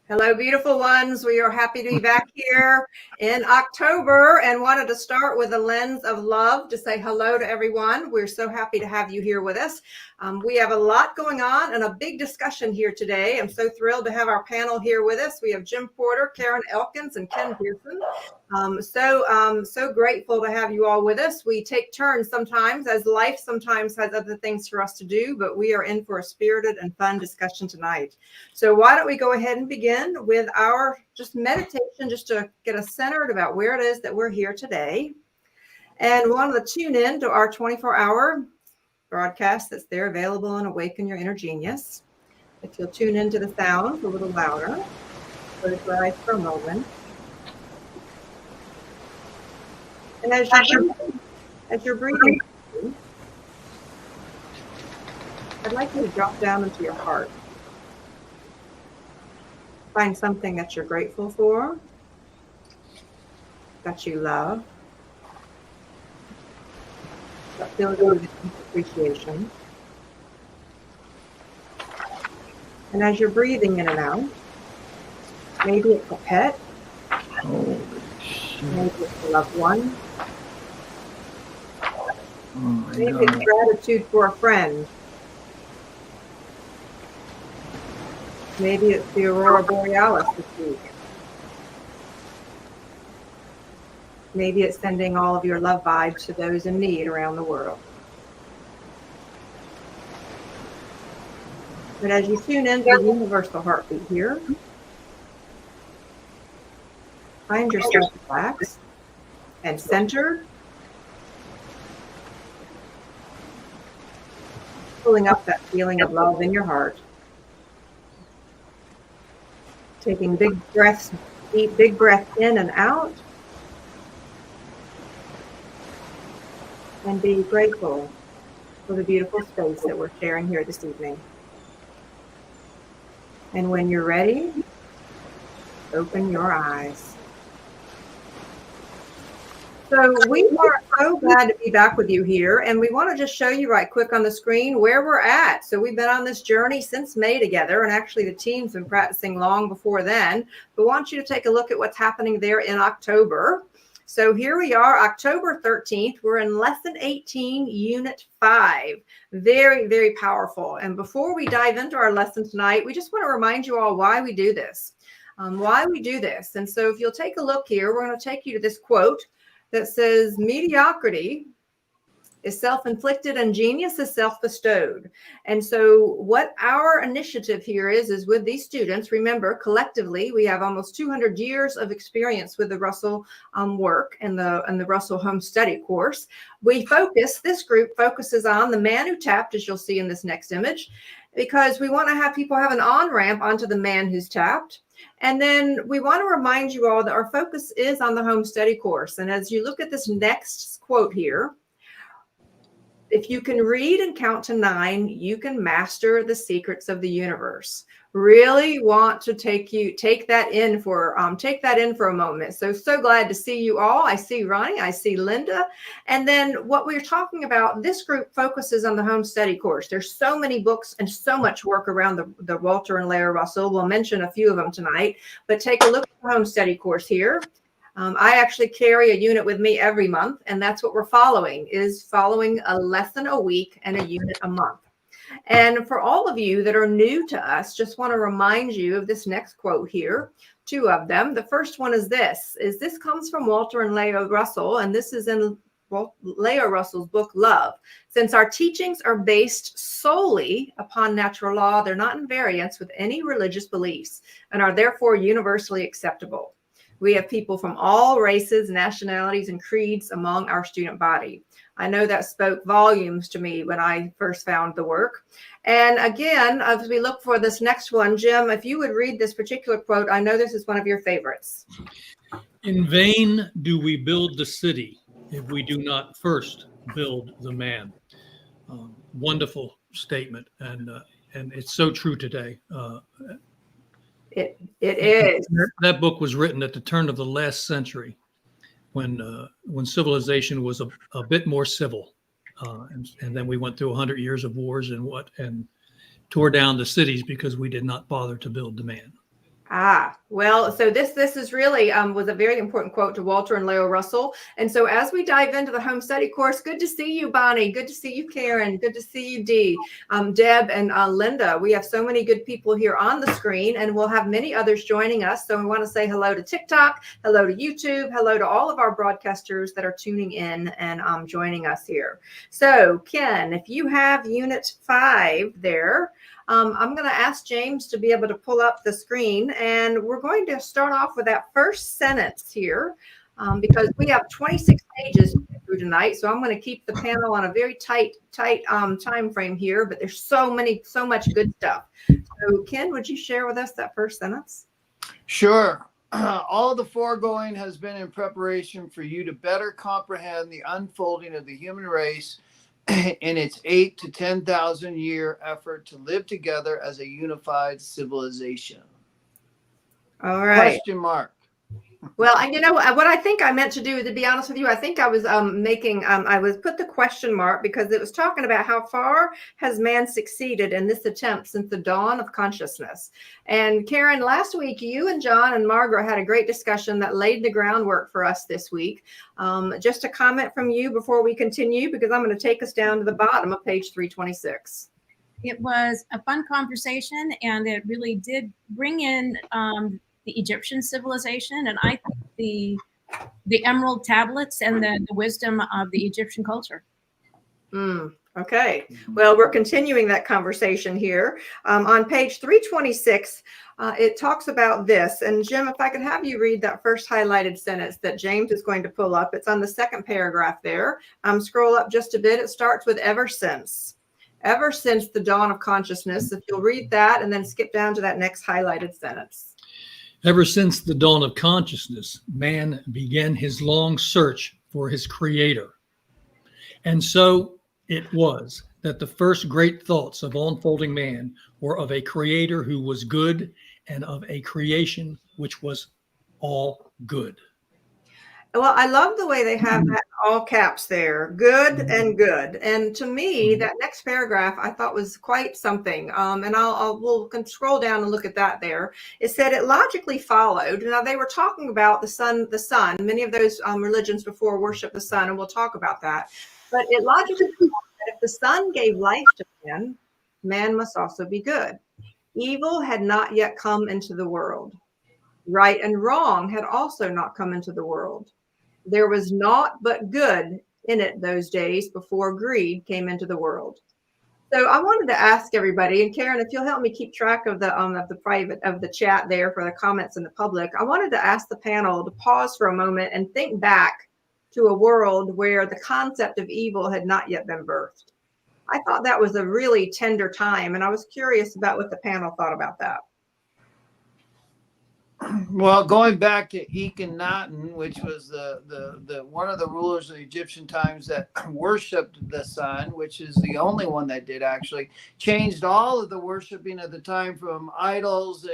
Hello, beautiful ones. We are happy to be back here in October and wanted to start with a lens of love to say hello to everyone. We're so happy to have you here with us. We have a lot going on and a big discussion here today. I'm so thrilled to have our panel here with us. We have Jim Porter, Karen Elkins, and Ken Pearson. So grateful to have you all with us. We take turns sometimes, as life sometimes has other things for us to do, but we are in for a spirited and fun discussion tonight. So why don't we go ahead and begin with our just meditation, just to get us centered about where it is that we're here today. And we wanted to tune in to our 24-hour broadcast that's there available on Awaken Your Inner Genius. If you'll tune into the sounds a little louder, close your eyes for a moment. And as you're breathing, I'd like you to drop down into your heart. Find something that you're grateful for, that you love, that fills you with appreciation. And as you're breathing in and out, maybe it's a pet, maybe it's a loved one, maybe it's gratitude for a friend. Maybe it's the aurora borealis this week. Maybe it's sending all of your love vibes to those in need around the world. But as you tune into the universal heartbeat here, find yourself relaxed and centered, pulling up that feeling of love in your heart. Taking big breaths, deep, big breath in and out. And be grateful for the beautiful space that we're sharing here this evening. And when you're ready, open your eyes. So we are so glad to be back with you here, and we want to just show you right quick on the screen where we're at. So we've been on this journey since May together, and actually the team's been practicing long before then. But I want you to take a look at what's happening there in October. So here we are, October 13th. We're in Lesson 18, Unit 5. Very, very powerful. And before we dive into our lesson tonight, we just want to remind you all why we do this. And so if you'll take a look here, we're going to take you to this quote that says, mediocrity is self-inflicted and genius is self-bestowed. And so what our initiative here is with these students, remember, collectively, we have almost 200 years of experience with the Russell work and the Russell Home Study course. This group focuses on the man who tapped, as you'll see in this next image, because we want to have people have an on-ramp onto the man who's tapped. And then we want to remind you all that our focus is on the home study course. And as you look at this next quote here, if you can read and count to 9, you can master the secrets of the universe. Really want to take that in for a moment. So glad to see you all. I see Ronnie, I see Linda. And then what we're talking about, this group focuses on the home study course. There's so many books and so much work around the Walter and Lara Russell. We'll mention a few of them tonight, but take a look at the home study course here. I actually carry a unit with me every month, and that's what we're following a lesson a week and a unit a month. And for all of you that are new to us, just want to remind you of this next quote here, 2 of them. The first one is this comes from Walter and Leo Russell, and this is in Leo Russell's book, Love. Since our teachings are based solely upon natural law, they're not in variance with any religious beliefs and are therefore universally acceptable. We have people from all races, nationalities, and creeds among our student body. I know that spoke volumes to me when I first found the work. And again, as we look for this next one, Jim, if you would read this particular quote, I know this is one of your favorites. In vain do we build the city if we do not first build the man. Wonderful statement, and it's so true today. It is. That book was written at the turn of the last century, when civilization was a bit more civil, and then we went through 100 years of wars and tore down the cities because we did not bother to build the man. Well, so this is really was a very important quote to Walter and Leo Russell. And so as we dive into the home study course, good to see you, Bonnie. Good to see you, Karen. Good to see you, Dee, Deb, and Linda. We have so many good people here on the screen, and we'll have many others joining us. So we want to say hello to TikTok, hello to YouTube, hello to all of our broadcasters that are tuning in and joining us here. So Ken, if you have Unit 5 there, I'm going to ask James to be able to pull up the screen, and we're going to start off with that first sentence here because we have 26 pages to get through tonight. So I'm going to keep the panel on a very tight time frame here, but there's so much good stuff. So Ken, would you share with us that first sentence? Sure. All the foregoing has been in preparation for you to better comprehend the unfolding of the human race in its 8,000 to 10,000 year effort to live together as a unified civilization. All right. Question mark. Well, and you know what I think I meant to do, to be honest with you, I think I was I was put the question mark because it was talking about how far has man succeeded in this attempt since the dawn of consciousness. And Karen, last week, you and John and Margaret had a great discussion that laid the groundwork for us this week. Just a comment from you before we continue, because I'm going to take us down to the bottom of page 326. It was a fun conversation, and it really did bring in the Egyptian civilization, and I think the emerald tablets and the wisdom of the Egyptian culture. Okay. Well, we're continuing that conversation here. On page 326, it talks about this. And Jim, if I could have you read that first highlighted sentence that James is going to pull up. It's on the second paragraph there. Scroll up just a bit. It starts with ever since the dawn of consciousness. If you'll read that and then skip down to that next highlighted sentence. Ever since the dawn of consciousness, man began his long search for his creator. And so it was that the first great thoughts of unfolding man were of a creator who was good and of a creation which was all good. Well, I love the way they have that in all caps there, good and good. And to me, that next paragraph I thought was quite something. And we'll scroll down and look at that there. It said it logically followed. Now they were talking about the sun. Many of those religions before worship the sun, and we'll talk about that. But it logically followed that if the sun gave life to man, man must also be good. Evil had not yet come into the world. Right and wrong had also not come into the world. There was naught but good in it those days before greed came into the world. So I wanted to ask everybody, and Karen, if you'll help me keep track of the chat there for the comments in the public, I wanted to ask the panel to pause for a moment and think back to a world where the concept of evil had not yet been birthed. I thought that was a really tender time, and I was curious about what the panel thought about that. Well, going back to Akhenaten, which was the one of the rulers of the Egyptian times that worshipped the sun, which is the only one that did actually, changed all of the worshiping of the time from idols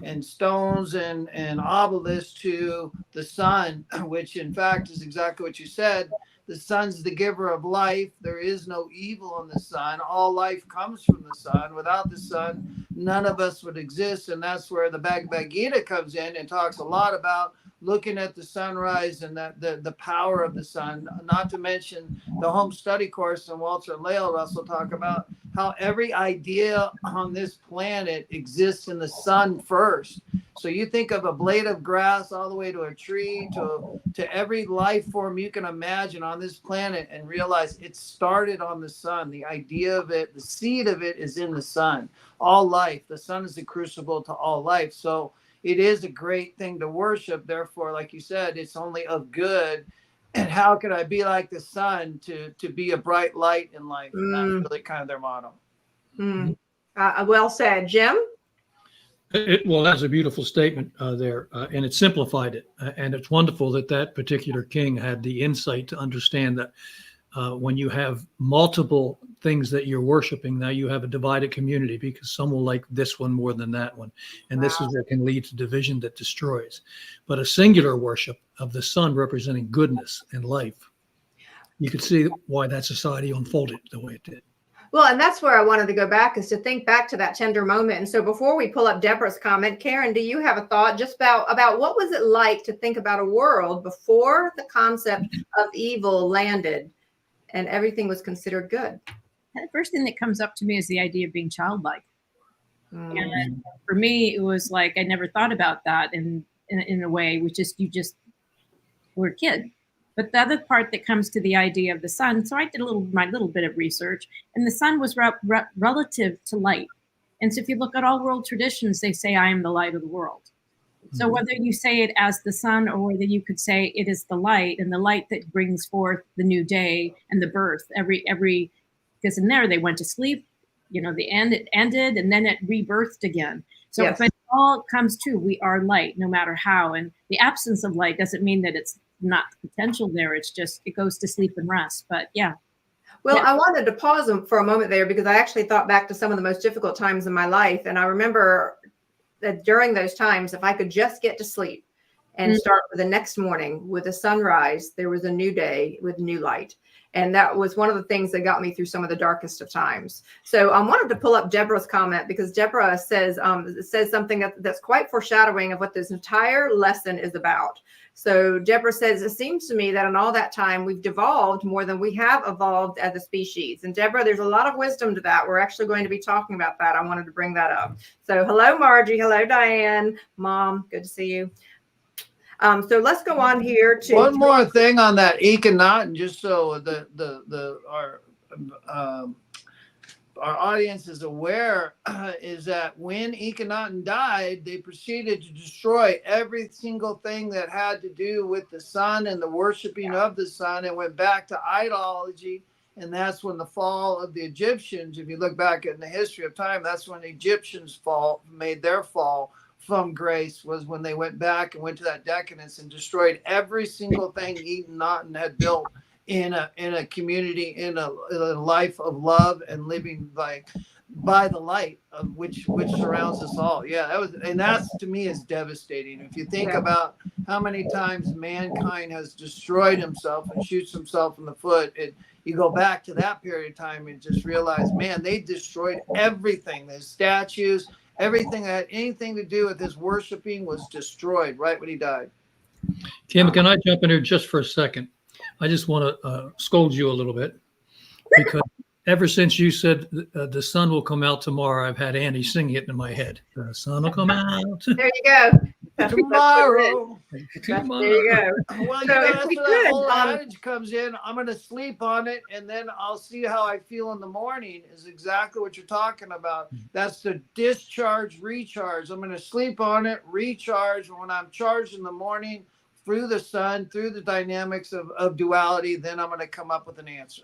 and stones and obelisks to the sun, which in fact is exactly what you said. The sun's the giver of life. There is no evil in the sun. All life comes from the sun. Without the sun, none of us would exist. And that's where the Bhagavad Gita comes in and talks a lot about looking at the sunrise and the power of the sun. Not to mention the home study course, and Walter and Leo Russell talk about how every idea on this planet exists in the sun first. So you think of a blade of grass all the way to a tree, to every life form you can imagine on this planet, and realize it started on the sun. The idea of it, the seed of it is in the sun. All life, the sun is the crucible to all life. So it is a great thing to worship. Therefore, like you said, it's only of good. And how could I be like the sun to be a bright light in life? And that's really kind of their motto. Well said, Jim. Well, that's a beautiful statement there, and it simplified it. And it's wonderful that that particular king had the insight to understand that when you have multiple things that you're worshiping, now you have a divided community because some will like this one more than that one. And this is what can lead to division that destroys. But a singular worship of the sun representing goodness and life, you could see why that society unfolded the way it did. Well, and that's where I wanted to go back, is to think back to that tender moment. And so before we pull up Deborah's comment, Karen, do you have a thought just about what was it like to think about a world before the concept of evil landed and everything was considered good? And the first thing that comes up to me is the idea of being childlike. Mm. And for me, it was like I never thought about that in a way, which is you just were a kid. But the other part that comes to the idea of the sun, so I did my little bit of research, and the sun was relative to light. And so if you look at all world traditions, they say, I am the light of the world. So whether you say it as the sun or whether you could say it is the light, and the light that brings forth the new day and the birth, because in there they went to sleep, it ended and then it rebirthed again. So Yes. But it all comes to, we are light no matter how. And the absence of light doesn't mean that it's not potential there. It's just, it goes to sleep and rest. But yeah. Well, Yeah. I wanted to pause for a moment there because I actually thought back to some of the most difficult times in my life. And I remember that during those times, if I could just get to sleep and start the next morning with a sunrise, there was a new day with new light. And that was one of the things that got me through some of the darkest of times. So I wanted to pull up Deborah's comment because Deborah says something that's quite foreshadowing of what this entire lesson is about. So Deborah says, it seems to me that in all that time, we've devolved more than we have evolved as a species. And Deborah, there's a lot of wisdom to that. We're actually going to be talking about that. I wanted to bring that up. So hello, Margie. Hello, Diane. Mom, good to see you. So let's go on here to one more thing on that Akhenaten, just so our audience is aware, is that when Akhenaten died, they proceeded to destroy every single thing that had to do with the sun and the worshiping of the sun, and went back to ideology. And that's when the fall of the Egyptians, if you look back in the history of time, that's when the Egyptians made their fall from grace, was when they went back and went to that decadence and destroyed every single thing Akhenaten had built in a community, in a life of love and living by the light of which surrounds us all. Yeah, that's to me is devastating. If you think about how many times mankind has destroyed himself and shoots himself in the foot, you go back to that period of time and just realize, man, they destroyed everything. The statues, everything that had anything to do with his worshiping was destroyed right when he died. Kim, can I jump in here just for a second? I just want to scold you a little bit, because ever since you said the sun will come out tomorrow, I've had Annie singing it in my head. The sun will come out. There you go. Tomorrow. Tomorrow. There you go. Well, So if that's we where that could, whole adage comes in. I'm going to sleep on it, and then I'll see how I feel in the morning, is exactly what you're talking about. That's the discharge, recharge. I'm going to sleep on it, recharge. And when I'm charged in the morning through the sun, through the dynamics of duality, then I'm going to come up with an answer.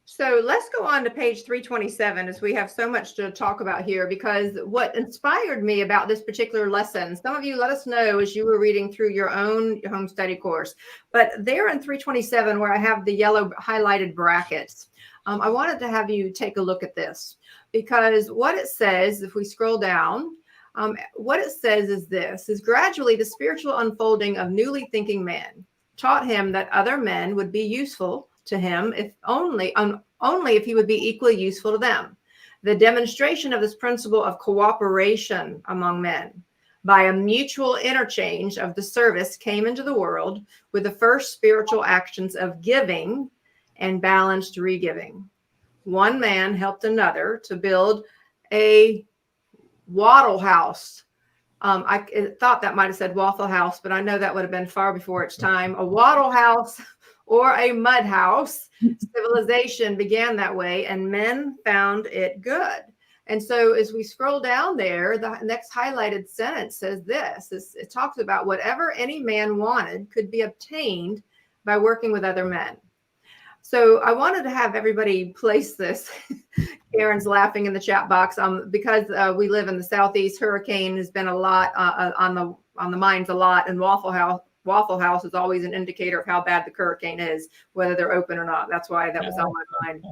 So let's go on to page 327, as we have so much to talk about here, because what inspired me about this particular lesson, some of you let us know as you were reading through your own home study course, but there in 327, where I have the yellow highlighted brackets, I wanted to have you take a look at this, because what it says, if we scroll down, what it says is this, is gradually the spiritual unfolding of newly thinking man taught him that other men would be useful to him if only if he would be equally useful to them. The demonstration of this principle of cooperation among men by a mutual interchange of the service came into the world with the first spiritual actions of giving and balanced re-giving. One man helped another to build a wattle house. I thought that might have said Waffle House, but I know that would have been far before its time. A wattle house or a mud house. Civilization began that way, and men found it good. And so as we scroll down there, the next highlighted sentence says this. It talks about whatever any man wanted could be obtained by working with other men. So I wanted to have everybody place this. Karen's laughing in the chat box because we live in the Southeast. Hurricane has been a lot on the minds a lot, and Waffle House is always an indicator of how bad the hurricane is, whether they're open or not. That's why that was on my mind.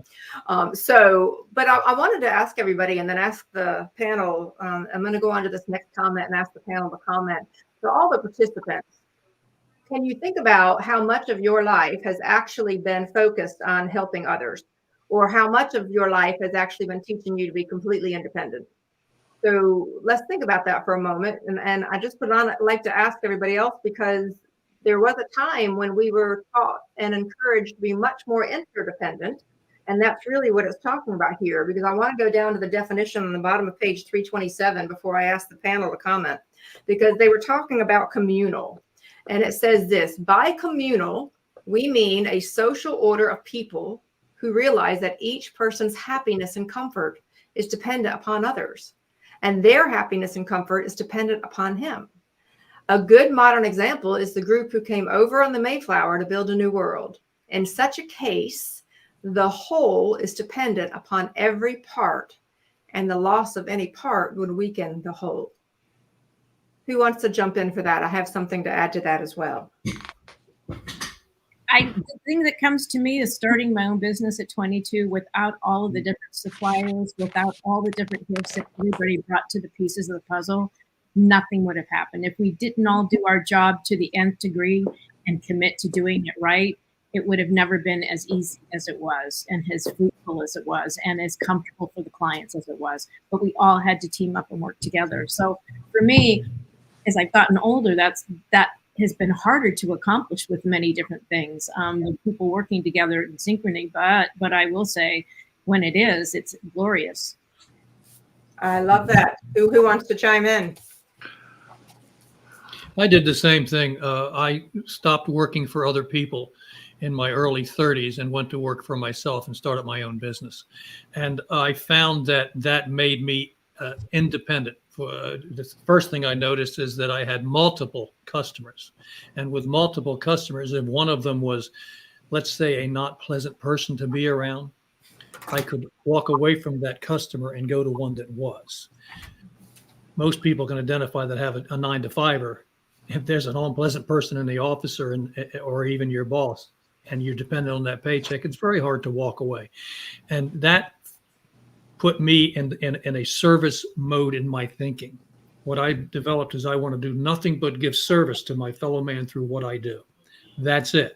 But I wanted to ask everybody and then ask the panel. I'm going to go on to this next comment and ask the panel to comment. So all the participants, can you think about how much of your life has actually been focused on helping others? or how much of your life has actually been teaching you to be completely independent? So let's think about that for a moment. And I just put on, I'd like to ask everybody else, because there was a time when we were taught and encouraged to be much more interdependent. And that's really what it's talking about here, because I want to go down to the definition on the bottom of page 327 before I ask the panel to comment, because they were talking about communal. And it says this: by communal, we mean a social order of people who realize that each person's happiness and comfort is dependent upon others, and their happiness and comfort is dependent upon him. A good modern example is the group who came over on the Mayflower to build a new world. In such a case, the whole is dependent upon every part, and the loss of any part would weaken the whole. Who wants to jump in for that? I have something to add to that as well. The thing that comes to me is starting my own business at 22 without all of the different suppliers, without all the different gifts that everybody brought to the pieces of the puzzle, nothing would have happened. If we didn't all do our job to the nth degree and commit to doing it right, it would have never been as easy as it was, and as fruitful as it was, and as comfortable for the clients as it was. But we all had to team up and work together. So for me, as I've gotten older, that has been harder to accomplish with many different things, with people working together in synchrony. But I will say, when it is, it's glorious. I love that. Who wants to chime in? I did the same thing. I stopped working for other people in my early 30s and went to work for myself and started my own business. And I found that made me independent. The first thing I noticed is that I had multiple customers. And with multiple customers, if one of them was, let's say, a not pleasant person to be around, I could walk away from that customer and go to one that was. Most people can identify that have a 9-to-5er. If there's an unpleasant person in the office or even your boss, and you're dependent on that paycheck, it's very hard to walk away. And that put me in a service mode in my thinking. What I developed is I want to do nothing but give service to my fellow man through what I do. That's it.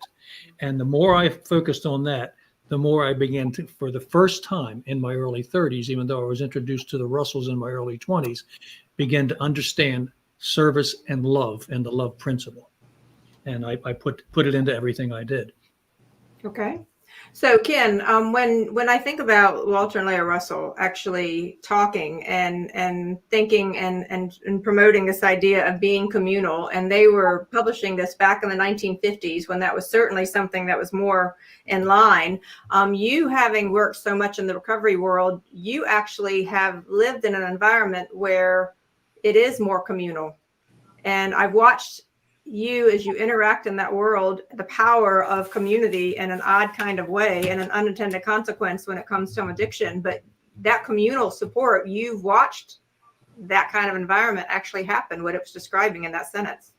And the more I focused on that, the more I began to, for the first time in my early 30s, even though I was introduced to the Russells in my early 20s, began to understand service and love and the love principle. And I put it into everything I did. Okay. So Ken, when I think about Walter and Leah Russell actually talking and thinking and promoting this idea of being communal, and they were publishing this back in the 1950s when that was certainly something that was more in line. You, having worked so much in the recovery world, you actually have lived in an environment where it is more communal. And I've watched you, as you interact in that world, the power of community in an odd kind of way and an unintended consequence when it comes to addiction. But that communal support, you've watched that kind of environment actually happen, what it was describing in that sentence.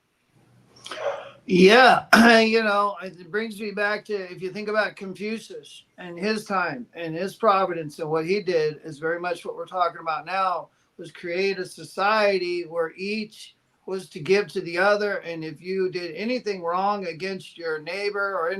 Yeah, it brings me back to, if you think about Confucius and his time and his providence, and what he did is very much what we're talking about now, was create a society where each was to give to the other. And if you did anything wrong against your neighbor or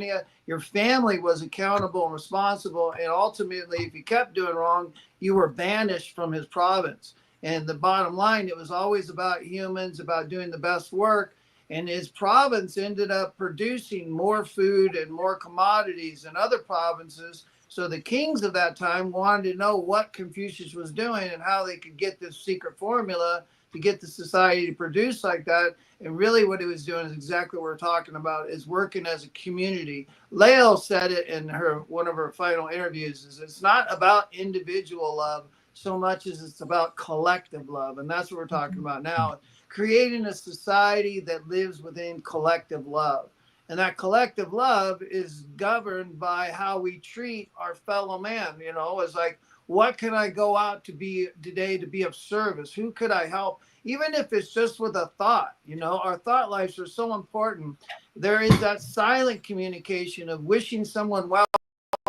your family was accountable and responsible. And ultimately, if you kept doing wrong, you were banished from his province. And the bottom line, it was always about humans, about doing the best work. And his province ended up producing more food and more commodities than other provinces. So the kings of that time wanted to know what Confucius was doing and how they could get this secret formula to get the society to produce like that. And really what he was doing is exactly what we're talking about, is working as a community. Lael said it in one of her final interviews, is it's not about individual love so much as it's about collective love. And that's what we're talking about now, creating a society that lives within collective love. And that collective love is governed by how we treat our fellow man. It's like, what can I go out to be today to be of service? Who could I help? Even if it's just with a thought, our thought lives are so important. There is that silent communication of wishing someone well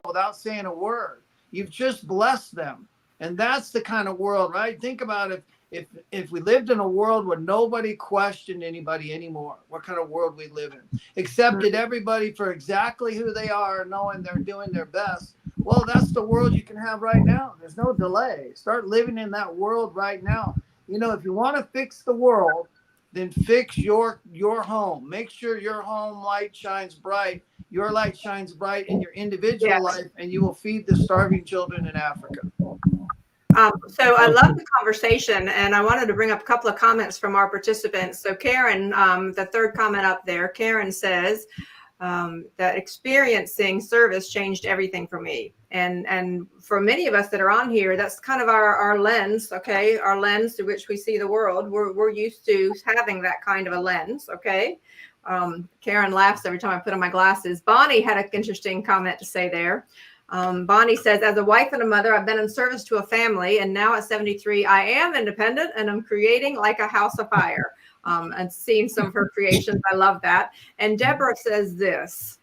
without saying a word. You've just blessed them. And that's the kind of world, right? Think about it. If we lived in a world where nobody questioned anybody anymore, what kind of world we live in? Accepted everybody for exactly who they are, knowing they're doing their best. Well, that's the world you can have right now. There's no delay. Start living in that world right now. You know, if you want to fix the world, then fix your home. Make sure your home light shines bright. Your light shines bright in your individual Yes. life, and you will feed the starving children in Africa. So I love the conversation, and I wanted to bring up a couple of comments from our participants. So Karen, the third comment up there, Karen says that experiencing service changed everything for me. And for many of us that are on here, that's kind of our lens, okay? Our lens through which we see the world. We're used to having that kind of a lens, okay? Karen laughs every time I put on my glasses. Bonnie had an interesting comment to say there. Bonnie says, as a wife and a mother, I've been in service to a family, and now at 73, I am independent and I'm creating like a house of fire. And seeing some of her creations, I love that. And Deborah says this.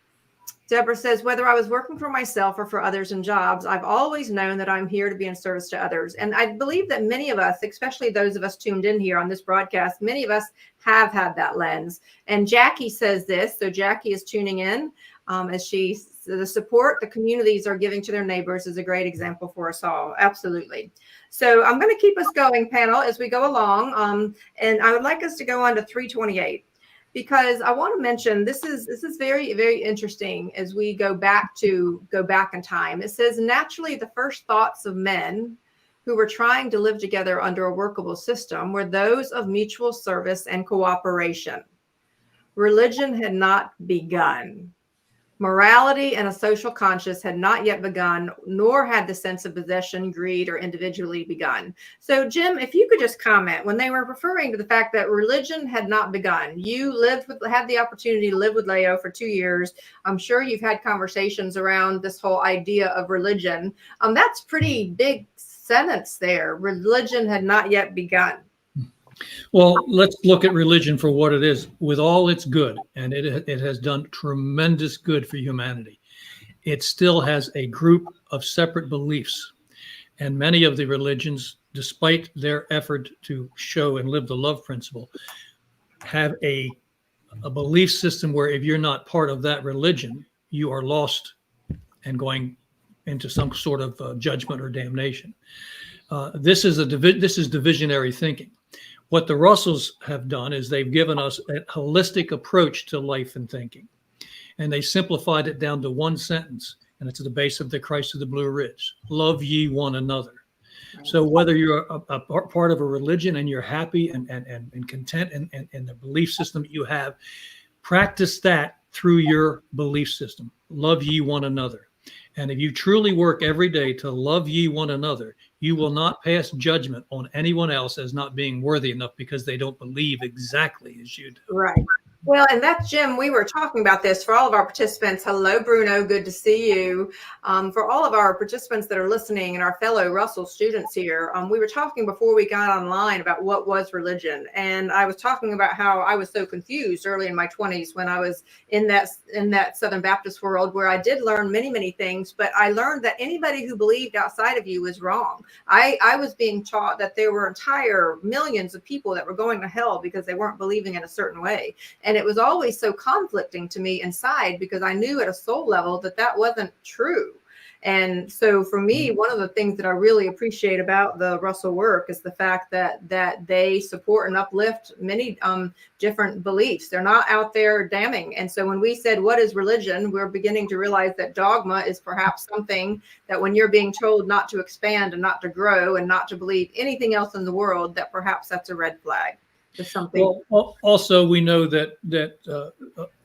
Deborah says, whether I was working for myself or for others in jobs, I've always known that I'm here to be in service to others. And I believe that many of us, especially those of us tuned in here on this broadcast, many of us have had that lens. And Jackie says this. So Jackie is tuning in as the support the communities are giving to their neighbors is a great example for us all. Absolutely. So I'm going to keep us going, panel, as we go along. And I would like us to go on to 328. Because I want to mention this is very, very interesting as we go back in time. It says, naturally, the first thoughts of men who were trying to live together under a workable system were those of mutual service and cooperation. Religion had not begun. Morality and a social conscience had not yet begun, nor had the sense of possession, greed, or individually begun. So, Jim, if you could just comment, when they were referring to the fact that religion had not begun, you had the opportunity to live with Leo for 2 years. I'm sure you've had conversations around this whole idea of religion. That's pretty big sentence there. Religion had not yet begun. Well, let's look at religion for what it is. With all its good, and it has done tremendous good for humanity, it still has a group of separate beliefs. And many of the religions, despite their effort to show and live the love principle, have a belief system where if you're not part of that religion, you are lost and going into some sort of judgment or damnation. This is divisionary thinking. What the Russells have done is they've given us a holistic approach to life and thinking. And they simplified it down to one sentence, and it's at the base of the Christ of the Blue Ridge. Love ye one another. So whether you're a part of a religion and you're happy and content in the belief system that you have, practice that through your belief system. Love ye one another. And if you truly work every day to love ye one another, you will not pass judgment on anyone else as not being worthy enough because they don't believe exactly as you do. Right. Well, and that's Jim. We were talking about this for all of our participants. Hello, Bruno. Good to see you. For all of our participants that are listening and our fellow Russell students here, we were talking before we got online about what was religion. And I was talking about how I was so confused early in my 20s when I was in that Southern Baptist world where I did learn many, many things. But I learned that anybody who believed outside of you was wrong. I was being taught that there were entire millions of people that were going to hell because they weren't believing in a certain way. And it was always so conflicting to me inside because I knew at a soul level that that wasn't true. And so for me, one of the things that I really appreciate about the Russell work is the fact that they support and uplift many different beliefs. They're not out there damning. And so when we said, what is religion? We're beginning to realize that dogma is perhaps something that when you're being told not to expand and not to grow and not to believe anything else in the world, that perhaps that's a red flag. Something. Well, also, we know that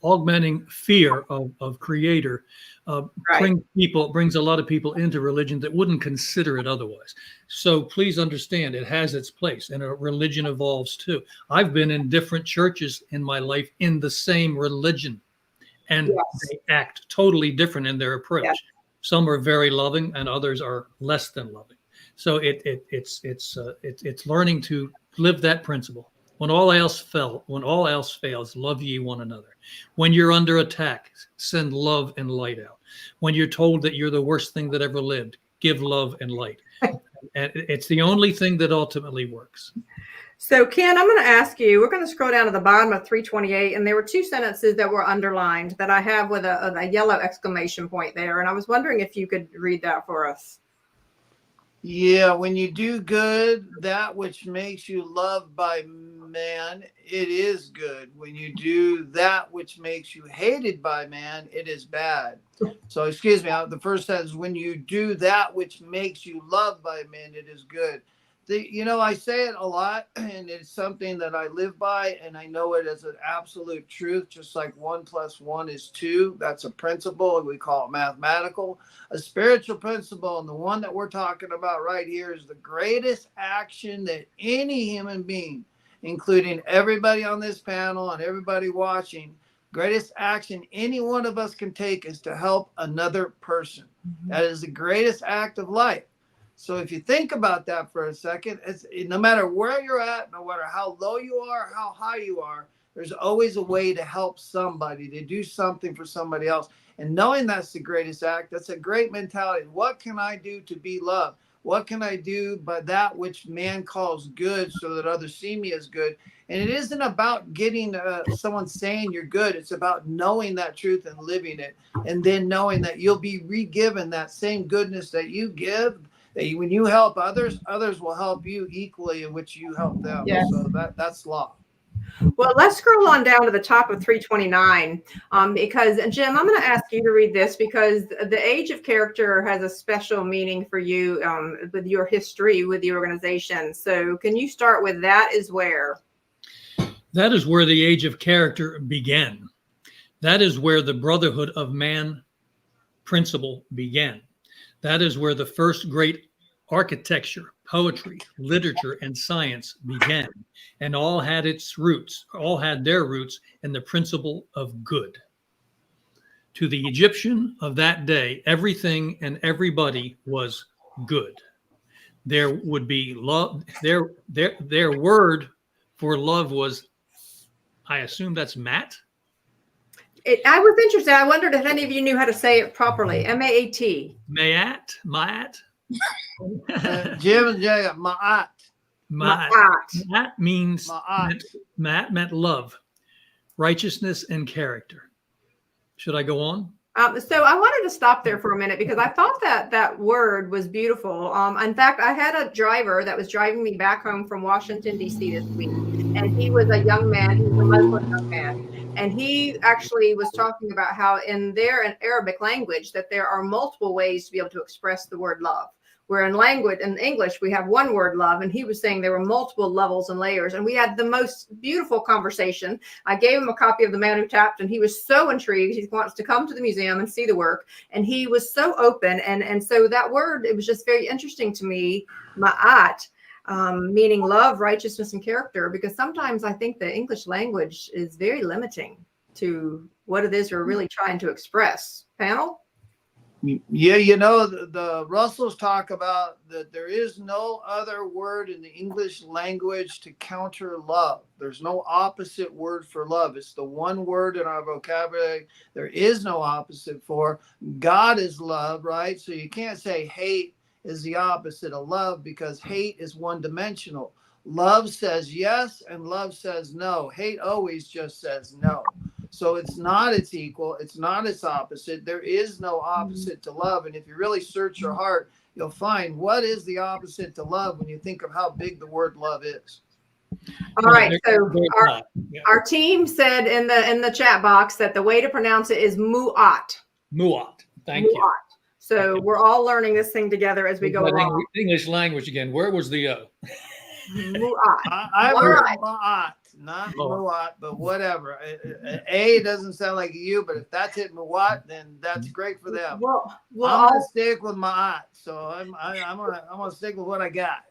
augmenting fear of Creator brings a lot of people into religion that wouldn't consider it otherwise. So please understand, it has its place, and a religion evolves too. I've been in different churches in my life in the same religion, and they act totally different in their approach. Yes. Some are very loving, and others are less than loving. So it's learning to live that principle. When all else fails, love ye one another. When you're under attack, send love and light out. When you're told that you're the worst thing that ever lived, give love and light. And it's the only thing that ultimately works. So, Ken, I'm going to ask you, we're going to scroll down to the bottom of 328, and there were two sentences that were underlined that I have with a yellow exclamation point there. And I was wondering if you could read that for us. Yeah, when you do good, that which makes you loved by man, it is good. When you do that which makes you hated by man, it is bad. So, excuse me, the first sentence, when you do that which makes you loved by men, it is good. I say it a lot, and it's something that I live by, and I know it as an absolute truth, just like 1 + 1 is 2. That's a principle. We call it mathematical, a spiritual principle. And the one that we're talking about right here is the greatest action that any human being, including everybody on this panel and everybody watching, greatest action any one of us can take is to help another person. That is the greatest act of life. So if you think about that for a second, no matter where you're at, no matter how low you are, how high you are, there's always a way to help somebody, to do something for somebody else. And knowing that's the greatest act, that's a great mentality. What can I do to be loved? What can I do by that which man calls good so that others see me as good? And it isn't about getting someone saying you're good. It's about knowing that truth and living it. And then knowing that you'll be re-given that same goodness that you give. When you help others, others will help you equally in which you help them. Yes. So that's law. Well, let's scroll on down to the top of 329 because, and Jim, I'm going to ask you to read this because the age of character has a special meaning for you with your history with the organization. So can you start with that is where? That is where the age of character began. That is where the brotherhood of man principle began. That is where the first great architecture, poetry, literature, and science began, and all had their roots in the principle of good. To the Egyptian of that day, everything and everybody was good. There would be love. Their word for love was, I assume that's Maat. I was interested. I wondered if any of you knew how to say it properly. M-A-A-T. Maat. Jim and Jay, Ma'at. Maat means Ma'at. Maat meant love, righteousness, and character. Should I go on? So I wanted to stop there for a minute because I thought that word was beautiful. In fact, I had a driver that was driving me back home from Washington, D.C. this week, and he was a young man. He was a Muslim young man. And he actually was talking about how in Arabic language that there are multiple ways to be able to express the word love. Where in English, we have one word love. And he was saying there were multiple levels and layers. And we had the most beautiful conversation. I gave him a copy of The Man Who Tapped, and he was so intrigued. He wants to come to the museum and see the work. And he was so open. And so that word, it was just very interesting to me, ma'at, meaning love, righteousness, and character, because sometimes I think the English language is very limiting to what it is we're really trying to express. Panel? Yeah, the Russells talk about that there is no other word in the English language to counter love. There's no opposite word for love. It's the one word in our vocabulary. There is no opposite for. God is love, right? So you can't say hate is the opposite of love because hate is one-dimensional. Love says yes and love says no. Hate always just says no. So it's not its equal. It's not its opposite. There is no opposite to love. And if you really search your heart, you'll find what is the opposite to love when you think of how big the word love is. All right. So our team said in the chat box that the way to pronounce it is mu'at. Mu'at. Thank you. So we're all learning this thing together as we go along. English language again. Where was the O? Mu'at. I heard Ma'at, not Mu'at, but whatever. A doesn't sound like a U, but if that's it, Mu'at, then that's great for them. Well, I'm gonna stick with Ma'at, so I'm gonna stick with what I got.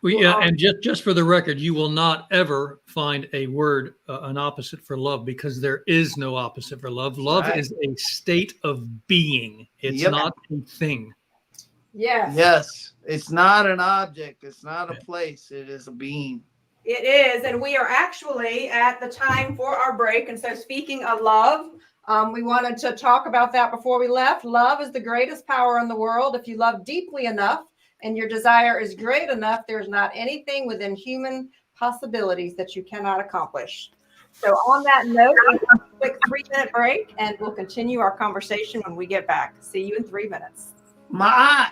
And just for the record, you will not ever find a word, an opposite for love, because there is no opposite for love. Love is a state of being. It's not a thing. Yes. Yes. It's not an object. It's not a place. It is a being. It is. And we are actually at the time for our break. And so speaking of love, we wanted to talk about that before we left. Love is the greatest power in the world. If you love deeply enough and your desire is great enough, there's not anything within human possibilities that you cannot accomplish. So on that note, we'll take a quick 3-minute break and we'll continue our conversation when we get back. See you in 3 minutes. My.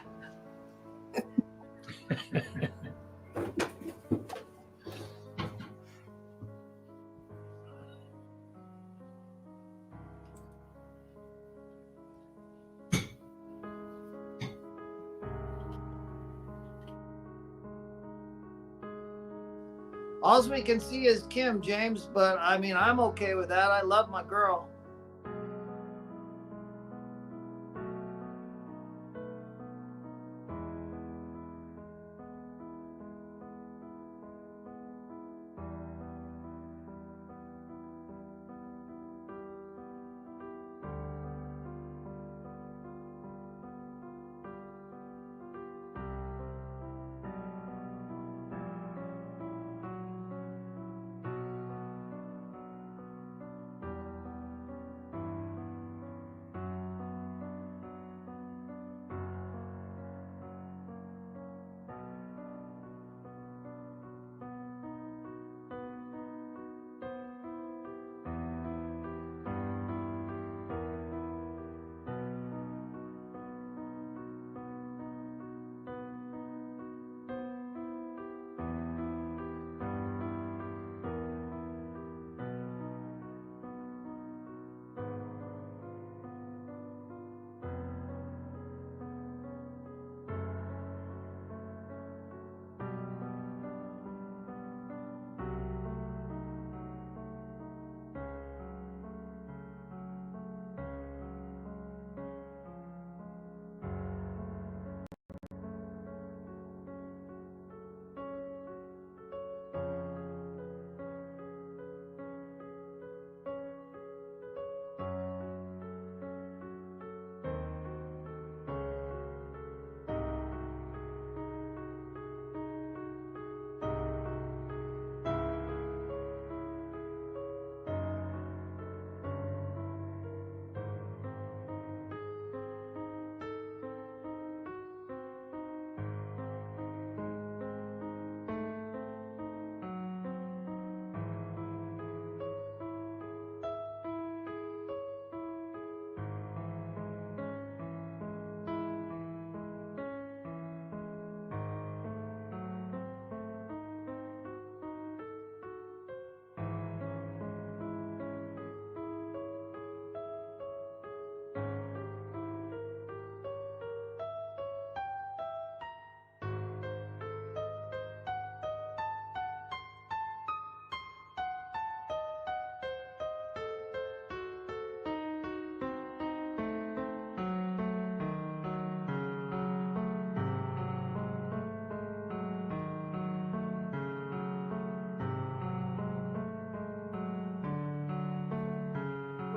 All we can see is Kim, James, but I mean, I'm okay with that. I love my girl.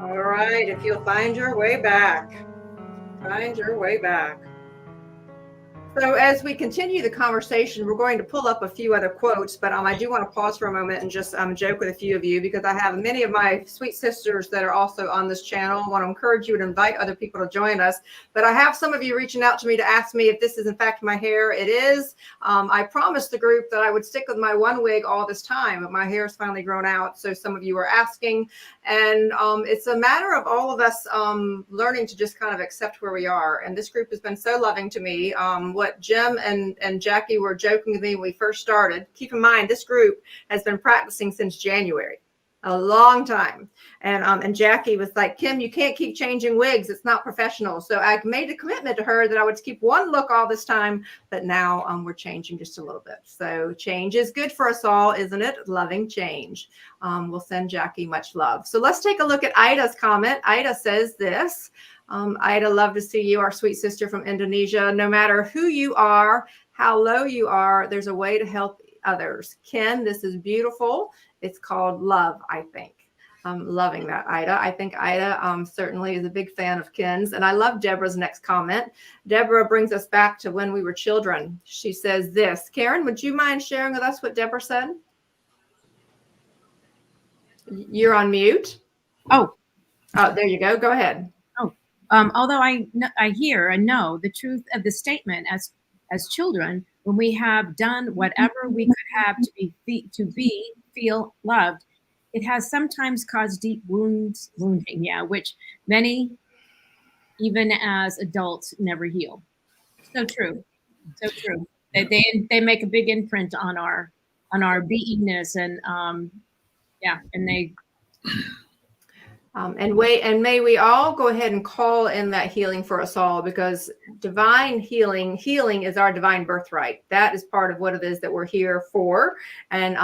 All right, if you'll find your way back. Find your way back. So as we continue the conversation, we're going to pull up a few other quotes, but I do want to pause for a moment and just joke with a few of you because I have many of my sweet sisters that are also on this channel. I want to encourage you to invite other people to join us, but I have some of you reaching out to me to ask me if this is in fact my hair. It is. I promised the group that I would stick with my one wig all this time, but my hair has finally grown out. So some of you are asking, and it's a matter of all of us learning to just kind of accept where we are. And this group has been so loving to me. What Jim and Jackie were joking with me when we first started. Keep in mind, this group has been practicing since January, a long time. And Jackie was like, Kim, you can't keep changing wigs. It's not professional. So I made a commitment to her that I would keep one look all this time, but now we're changing just a little bit. So change is good for us all, isn't it? Loving change. We'll send Jackie much love. So let's take a look at Ida's comment. Ida says this. Ida, love to see you, our sweet sister from Indonesia. No matter who you are, how low you are, there's a way to help others. Ken, this is beautiful. It's called love, I think. I'm loving that, Ida. I think Ida certainly is a big fan of Ken's. And I love Deborah's next comment. Deborah brings us back to when we were children. She says this. Karen, would you mind sharing with us what Deborah said? You're on mute. Oh, there you go. Go ahead. although I hear and know the truth of the statement as as children, when we have done whatever we could have to feel loved, it has sometimes caused deep wounding, which many, even as adults, never heal. So true, so true. They make a big imprint on our beingness, and and they. And may we all go ahead and call in that healing for us all, because divine healing is our divine birthright. That is part of what it is that we're here for. And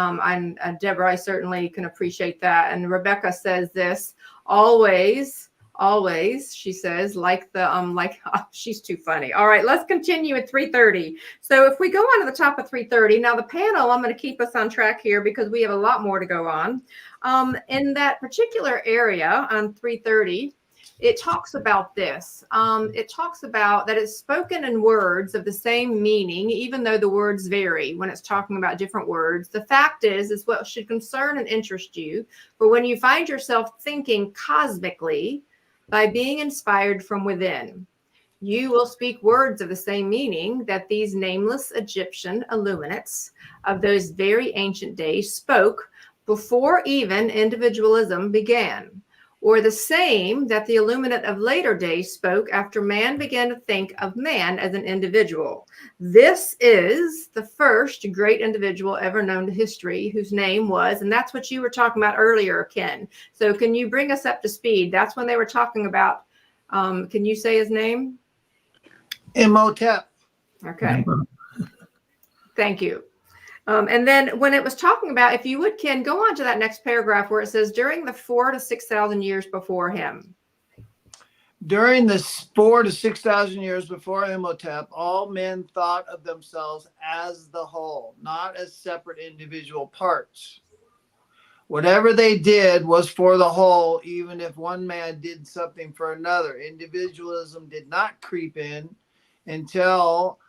Deborah, I certainly can appreciate that. And Rebecca says this: always, she says, she's too funny. All right, let's continue at 3:30. So if we go on to the top of 3:30, now the panel, I'm going to keep us on track here because we have a lot more to go on. In that particular area on 3:30, it talks about this. It talks about that it's spoken in words of the same meaning, even though the words vary when it's talking about different words. The fact is what should concern and interest you. For when you find yourself thinking cosmically by being inspired from within, you will speak words of the same meaning that these nameless Egyptian illuminates of those very ancient days spoke before even individualism began, or the same that the illuminate of later days spoke after man began to think of man as an individual. This is the first great individual ever known to history, whose name was, and that's what you were talking about earlier, Ken. So can you bring us up to speed? That's when they were talking about, can you say his name? Imhotep. Okay. Thank you. And then when it was talking about, if you would, Ken, go on to that next paragraph where it says, during the 4,000 to 6,000 years before him. During the 4,000 to 6,000 years before Imhotep, all men thought of themselves as the whole, not as separate individual parts. Whatever they did was for the whole, even if one man did something for another. Individualism did not creep in until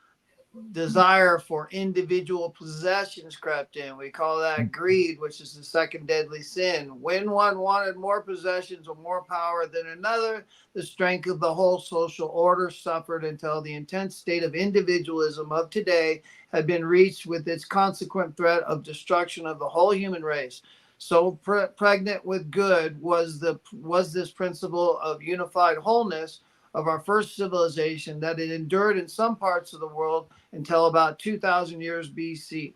desire for individual possessions crept in. We call that greed, which is the second deadly sin. When one wanted more possessions or more power than another, the strength of the whole social order suffered until the intense state of individualism of today had been reached, with its consequent threat of destruction of the whole human race. So pregnant with good was this principle of unified wholeness of our first civilization, that it endured in some parts of the world until about 2,000 years BC.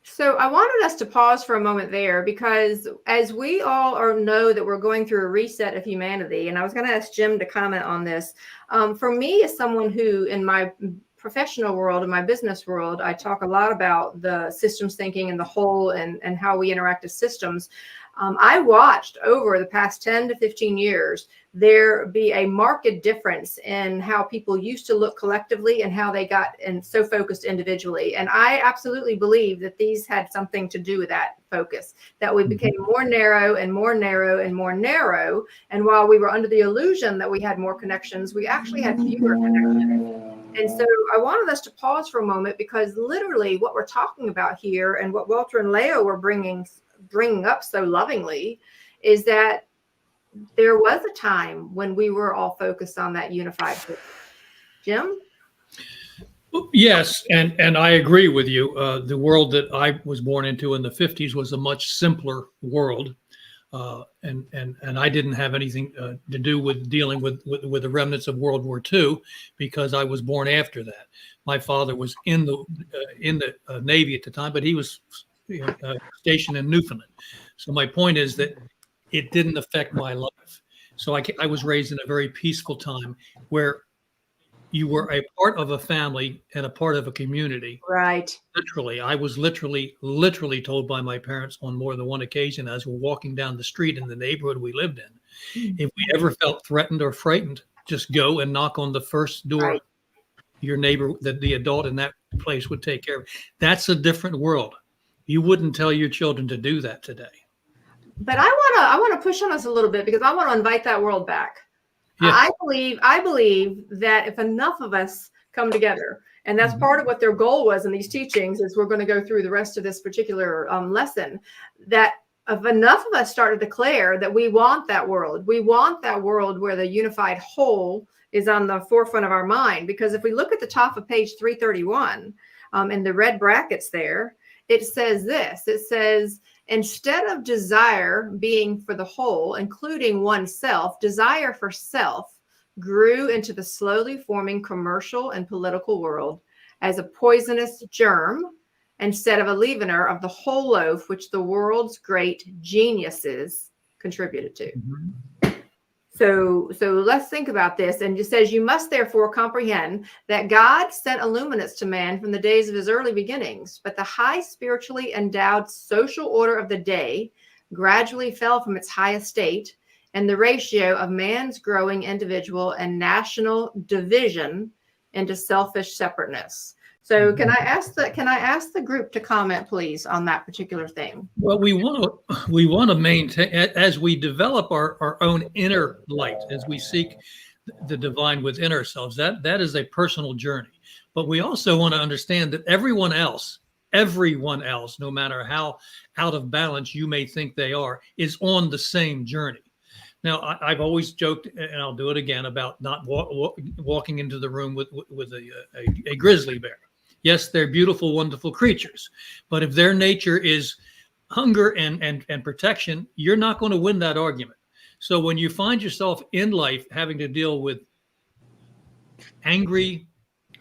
So I wanted us to pause for a moment there, because as we all know that we're going through a reset of humanity, and I was going to ask Jim to comment on this. For me, as someone who in my professional world, in my business world, I talk a lot about the systems thinking and the whole and how we interact as systems. I watched over the past 10 to 15 years there be a marked difference in how people used to look collectively and how they got and so focused individually. And I absolutely believe that these had something to do with that focus, that we became more narrow and more narrow and more narrow. And while we were under the illusion that we had more connections, we actually had fewer connections. And so I wanted us to pause for a moment, because literally what we're talking about here and what Walter and Leo were bringing up so lovingly is that there was a time when we were all focused on that unified whole. Jim? Yes, and I agree with you. The world that I was born into in the 50s was a much simpler world. And I didn't have anything to do with dealing with the remnants of World War II, because I was born after that. My father was in the Navy at the time, but he was stationed in Newfoundland. So my point is that it didn't affect my life. So I was raised in a very peaceful time where you were a part of a family and a part of a community. Right. Literally, I was literally told by my parents on more than one occasion as we're walking down the street in the neighborhood we lived in, if we ever felt threatened or frightened, just go and knock on the first door. Right. Your neighbor, the adult in that place, would take care of it. That's a different world. You wouldn't tell your children to do that today. But I want to push on us a little bit, because I want to invite that world back. Yeah. I believe that if enough of us come together, and that's part of what their goal was in these teachings, is we're going to go through the rest of this particular lesson, that if enough of us start to declare that we want that world where the unified whole is on the forefront of our mind, because if we look at the top of page 331, in the red brackets there, it says this. It says, instead of desire being for the whole, including oneself, desire for self grew into the slowly forming commercial and political world as a poisonous germ instead of a leavener of the whole loaf which the world's great geniuses contributed to. Mhm. So let's think about this. And it says, you must therefore comprehend that God sent illuminates to man from the days of his early beginnings, but the high spiritually endowed social order of the day gradually fell from its high estate, and the ratio of man's growing individual and national division into selfish separateness. So can I ask the group to comment, please, on that particular thing? Well, we want to maintain, as we develop our own inner light, as we seek the divine within ourselves, that is a personal journey. But we also want to understand that everyone else, no matter how out of balance you may think they are, is on the same journey. Now, I've always joked, and I'll do it again, about not walking into the room with a grizzly bear. Yes, they're beautiful, wonderful creatures, but if their nature is hunger and protection, you're not going to win that argument. So when you find yourself in life having to deal with angry,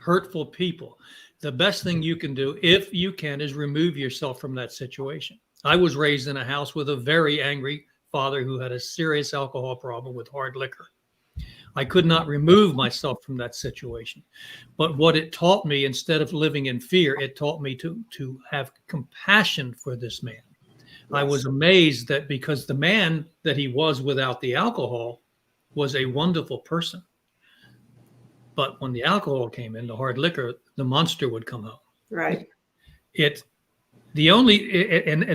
hurtful people, the best thing you can do, if you can, is remove yourself from that situation. I was raised in a house with a very angry father who had a serious alcohol problem with hard liquor. I could not remove myself from that situation. But what it taught me, instead of living in fear, it taught me to have compassion for this man. Yes. I was amazed that because the man that he was without the alcohol was a wonderful person. But when the alcohol came in, the hard liquor, the monster would come home. Right. And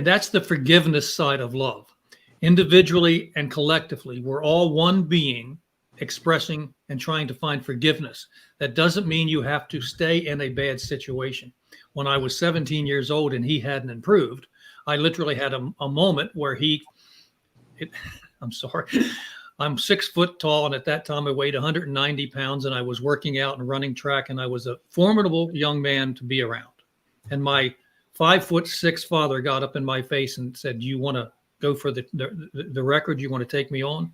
that's the forgiveness side of love. Individually and collectively, we're all one being, expressing and trying to find forgiveness. That doesn't mean you have to stay in a bad situation. When I was 17 years old and he hadn't improved, I literally had a moment where I'm sorry, I'm 6 foot tall, and at that time I weighed 190 pounds, and I was working out and running track, and I was a formidable young man to be around. And my 5'6" father got up in my face and said, "Do you want to go for the record? You want to take me on?"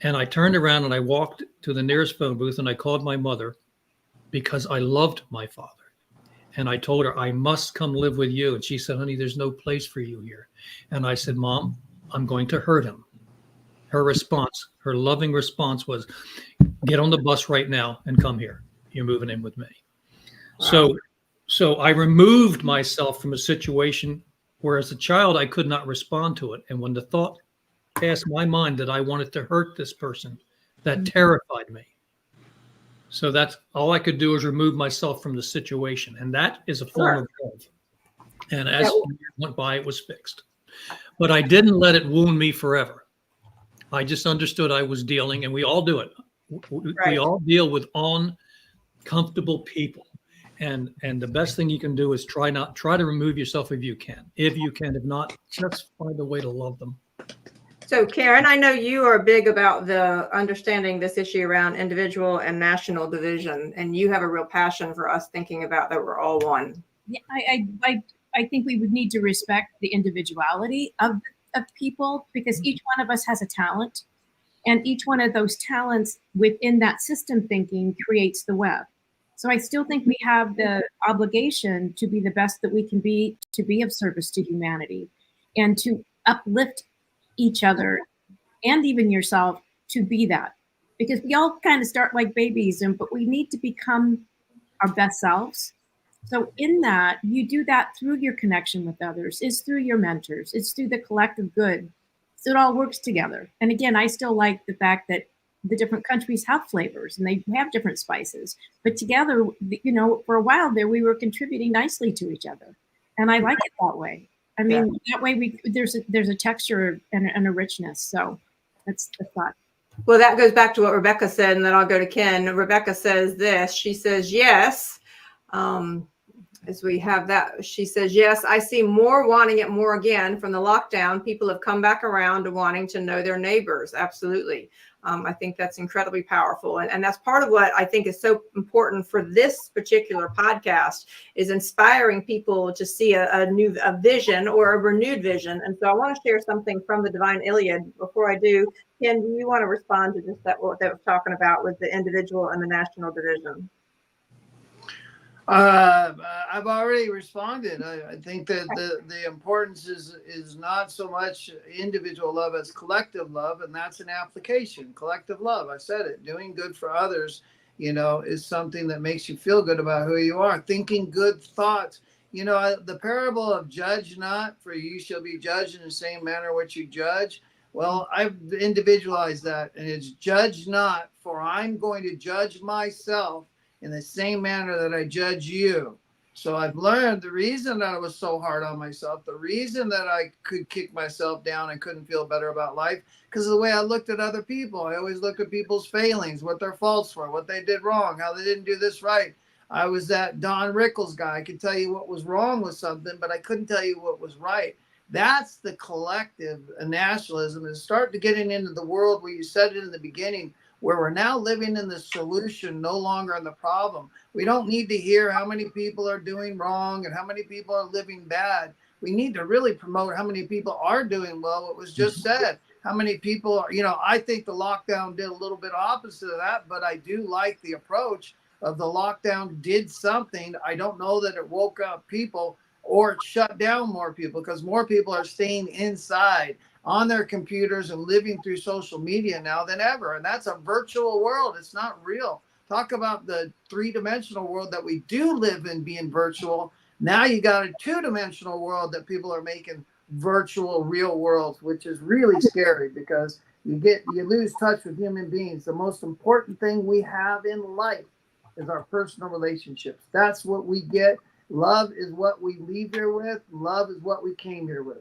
And I turned around and I walked to the nearest phone booth and I called my mother, because I loved my father. And I told her, "I must come live with you." And she said, "Honey, there's no place for you here." And I said, "Mom, I'm going to hurt him." Her response, her loving response was, "Get on the bus right now and come here. You're moving in with me." Wow. So I removed myself from a situation where as a child I could not respond to it. And when the thought passed my mind that I wanted to hurt this person, that terrified me. So that's all I could do, is remove myself from the situation. And that is a form of love. And as years went by, it was fixed. But I didn't let it wound me forever. I just understood I was dealing, and we all do it. We all deal with uncomfortable people. And the best thing you can do is try to remove yourself if you can. If you can, if not, just find a way to love them. So Karen, I know you are big about the understanding this issue around individual and national division, and you have a real passion for us thinking about that we're all one. Yeah, I think we would need to respect the individuality of people, because each one of us has a talent, and each one of those talents within that system thinking creates the web. So I still think we have the obligation to be the best that we can be, to be of service to humanity, and to uplift each other and even yourself to be that, because we all kind of start like babies, but we need to become our best selves. So in that, you do that through your connection with others, it's through your mentors, it's through the collective good. So it all works together. And again, I still like the fact that the different countries have flavors and they have different spices, but together, for a while there, we were contributing nicely to each other. And I like it that way. I mean, that way there's a texture and a richness. So that's the thought. Well, that goes back to what Rebecca said, and then I'll go to Ken. Rebecca says this. She says, yes, as we have that, she says, yes, I see more wanting it more again from the lockdown. People have come back around to wanting to know their neighbors. Absolutely. I think that's incredibly powerful. And that's part of what I think is so important for this particular podcast, is inspiring people to see a vision or a renewed vision. And so I want to share something from the Divine Iliad. Before I do, Ken, do you want to respond to just what that was talking about with the individual and the national division? I've already responded. I think that the importance is not so much individual love as collective love, and that's an application. Collective love, I said it. Doing good for others, is something that makes you feel good about who you are. Thinking good thoughts. The parable of judge not, for you shall be judged in the same manner which you judge. Well, I've individualized that, and it's judge not, for I'm going to judge myself in the same manner that I judge you. So I've learned the reason that I was so hard on myself, the reason that I could kick myself down and couldn't feel better about life, because of the way I looked at other people. I always look at people's failings, what their faults were, what they did wrong, how they didn't do this right. I was that Don Rickles guy. I could tell you what was wrong with something, but I couldn't tell you what was right. That's the collective nationalism, is starting to get into the world where you said it in the beginning, where we're now living in the solution, no longer in the problem. We don't need to hear how many people are doing wrong and how many people are living bad. We need to really promote how many people are doing well. It was just said, how many people are, I think the lockdown did a little bit opposite of that, but I do like the approach of the lockdown did something. I don't know that it woke up people or it shut down more people, because more people are staying inside on their computers and living through social media now than ever. And that's a virtual world. It's not real. Talk about the three-dimensional world that we do live in being virtual. Now you got a two-dimensional world that people are making virtual real worlds, which is really scary, because you lose touch with human beings. The most important thing we have in life is our personal relationships. That's what we get. Love is what we leave here with. Love is what we came here with.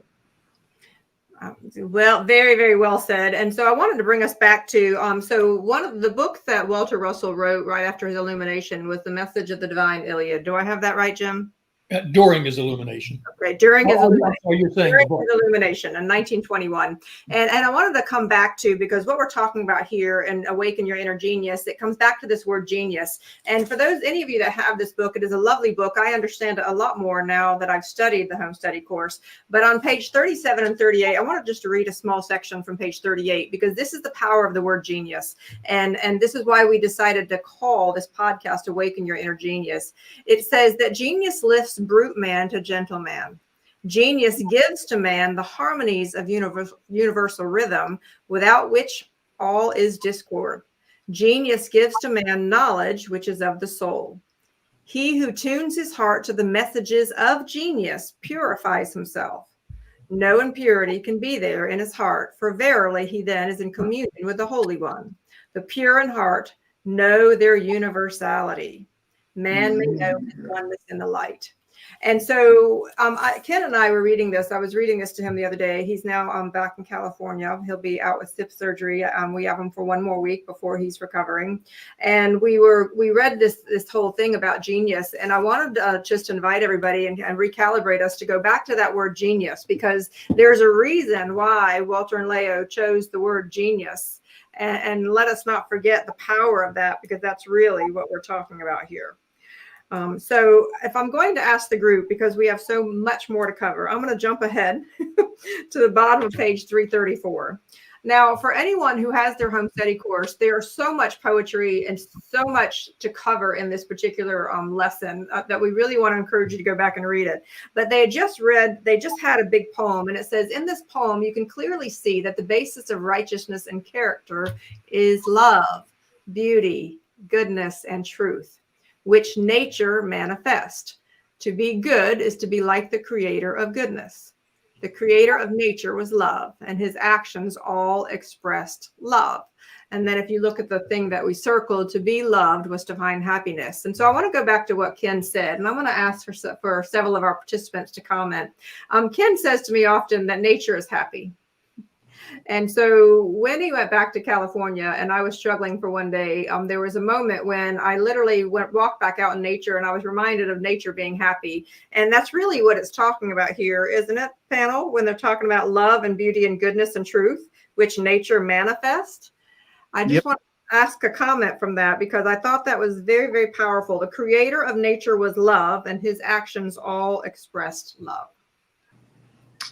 Well, very, very well said. And so I wanted to bring us back to, so one of the books that Walter Russell wrote right after his illumination was The Message of the Divine Iliad. Do I have that right, Jim? During his illumination. Okay, during his illumination. You're saying during his illumination in 1921. And I wanted to come back to, because what we're talking about here in Awaken Your Inner Genius, it comes back to this word genius. And for any of you that have this book, it is a lovely book. I understand it a lot more now that I've studied the home study course. But on page 37 and 38, I wanted just to read a small section from page 38, because this is the power of the word genius. And this is why we decided to call this podcast Awaken Your Inner Genius. It says that genius lifts brute man to gentle man. Genius gives to man the harmonies of universal rhythm, without which all is discord. Genius gives to man knowledge, which is of the soul. He who tunes his heart to the messages of genius purifies himself. No impurity can be there in his heart, for verily he then is in communion with the Holy One. The pure in heart know their universality. Man may know his oneness in the light. And so Ken and I were reading this. I was reading this to him the other day. He's now back in California. He'll be out with hip surgery. We have him for one more week before he's recovering. And we read this whole thing about genius. And I wanted just to invite everybody and recalibrate us to go back to that word genius, because there's a reason why Walter and Leo chose the word genius. And let us not forget the power of that, because that's really what we're talking about here. So if I'm going to ask the group, because we have so much more to cover, I'm going to jump ahead to the bottom of page 334. Now, for anyone who has their home study course, there's so much poetry and so much to cover in this particular lesson that we really want to encourage you to go back and read it. But they just had a big poem, and it says, in this poem, you can clearly see that the basis of righteousness and character is love, beauty, goodness, and truth, which nature manifests. To be good is to be like the creator of goodness. The creator of nature was love, and his actions all expressed love. And then if you look at the thing that we circled, to be loved was to find happiness. And so I want to go back to what Ken said, and I'm going to ask for several of our participants to comment. Ken says to me often that nature is happy. And so when he went back to California and I was struggling for one day, there was a moment when I literally walked back out in nature and I was reminded of nature being happy. And that's really what it's talking about here, isn't it, panel? When they're talking about love and beauty and goodness and truth, which nature manifests. I just want to ask a comment from that because I thought that was very, very powerful. The creator of nature was love and his actions all expressed love.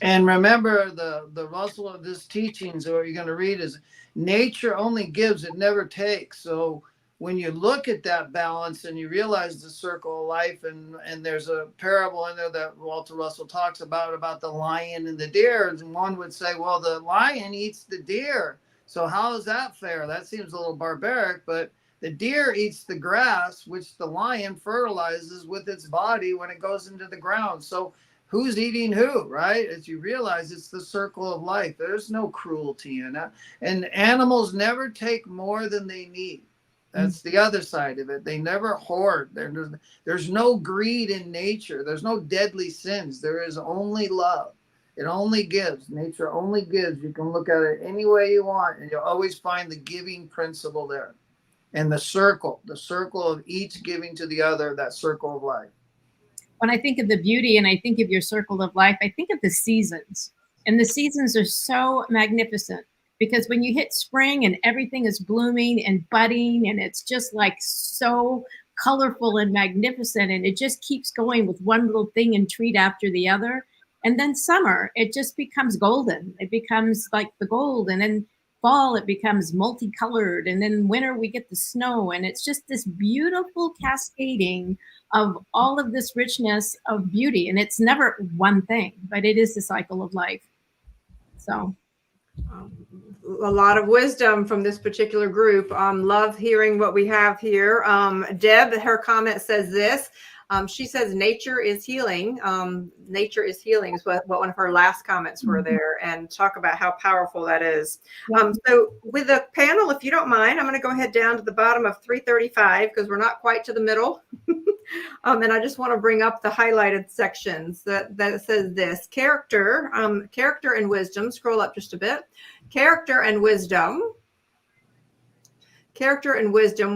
And remember, the Russell of this teachings, or you're going to read, is nature only gives, it never takes. So when you look at that balance and you realize the circle of life, and there's a parable in there that Walter Russell talks about the lion and the deer, and one would say, well, the lion eats the deer. So how is that fair? That seems a little barbaric, but the deer eats the grass, which the lion fertilizes with its body when it goes into the ground. So who's eating who, right? As you realize, it's the circle of life. There's no cruelty in it. And animals never take more than they need. That's the other side of it. They never hoard. There's no greed in nature. There's no deadly sins. There is only love. It only gives. Nature only gives. You can look at it any way you want, and you'll always find the giving principle there. And the circle of each giving to the other, that circle of life. When I think of the beauty and I think of your circle of life, I think of the seasons. And the seasons are so magnificent because when you hit spring and everything is blooming and budding and it's just like so colorful and magnificent, and it just keeps going with one little thing and treat after the other. And then summer, it just becomes golden. It becomes like the gold. And then fall, it becomes multicolored. And then winter, we get the snow. And it's just this beautiful cascading of all of this richness of beauty. And it's never one thing, but it is the cycle of life. So a lot of wisdom from this particular group. Love hearing what we have here. Deb, her comment says this. She says nature is healing. Nature is healing is what one of her last comments were there, and talk about how powerful that is. So with the panel, if you don't mind, I'm going to go ahead down to the bottom of 335 because we're not quite to the middle. And I just want to bring up the highlighted sections that says this: character and wisdom. Scroll up just a bit. Character and wisdom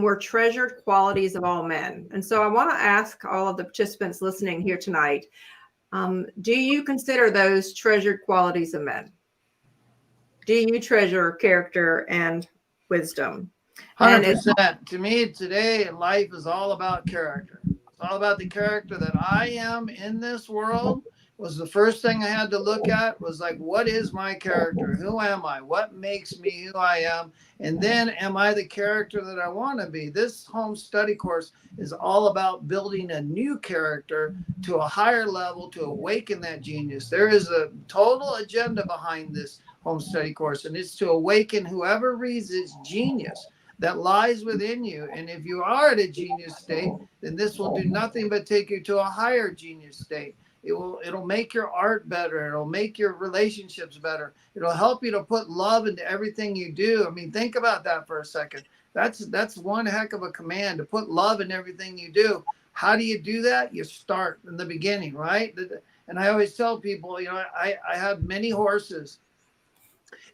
were treasured qualities of all men. And so I want to ask all of the participants listening here tonight, do you consider those treasured qualities of men? Do you treasure character and wisdom? 100%. To me, today, life is all about character. It's all about the character that I am in this world. Was the first thing I had to look at was like, what is my character? Who am I? What makes me who I am? And then am I the character that I want to be? This home study course is all about building a new character to a higher level to awaken that genius. There is a total agenda behind this home study course, and it's to awaken whoever reads its genius that lies within you. And if you are at a genius state, then this will do nothing but take you to a higher genius state. It'll make your art better. It'll make your relationships better. It'll help you to put love into everything you do. I mean, think about that for a second. That's one heck of a command, to put love in everything you do. How do you do that? You start in the beginning, right? And I always tell people, I have many horses,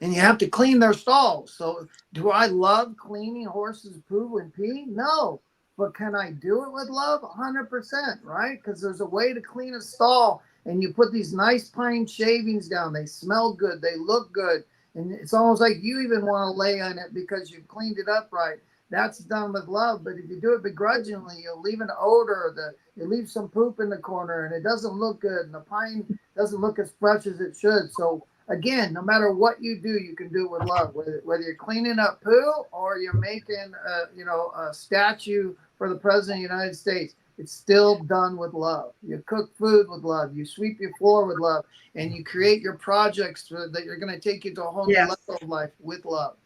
and you have to clean their stalls. So do I love cleaning horses' poo and pee? No. But can I do it with love? 100%, right? Because there's a way to clean a stall, and you put these nice pine shavings down. They smell good. They look good. And it's almost like you even want to lay on it because you've cleaned it up right. That's done with love. But if you do it begrudgingly, you'll leave an odor. You leave some poop in the corner, and it doesn't look good. And the pine doesn't look as fresh as it should. So again, no matter what you do, you can do it with love. Whether you're cleaning up poo or you're making a statue for the President of the United States, it's still done with love. You cook food with love. You sweep your floor with love, and you create your projects that you're going to take you to a whole new level of life with love.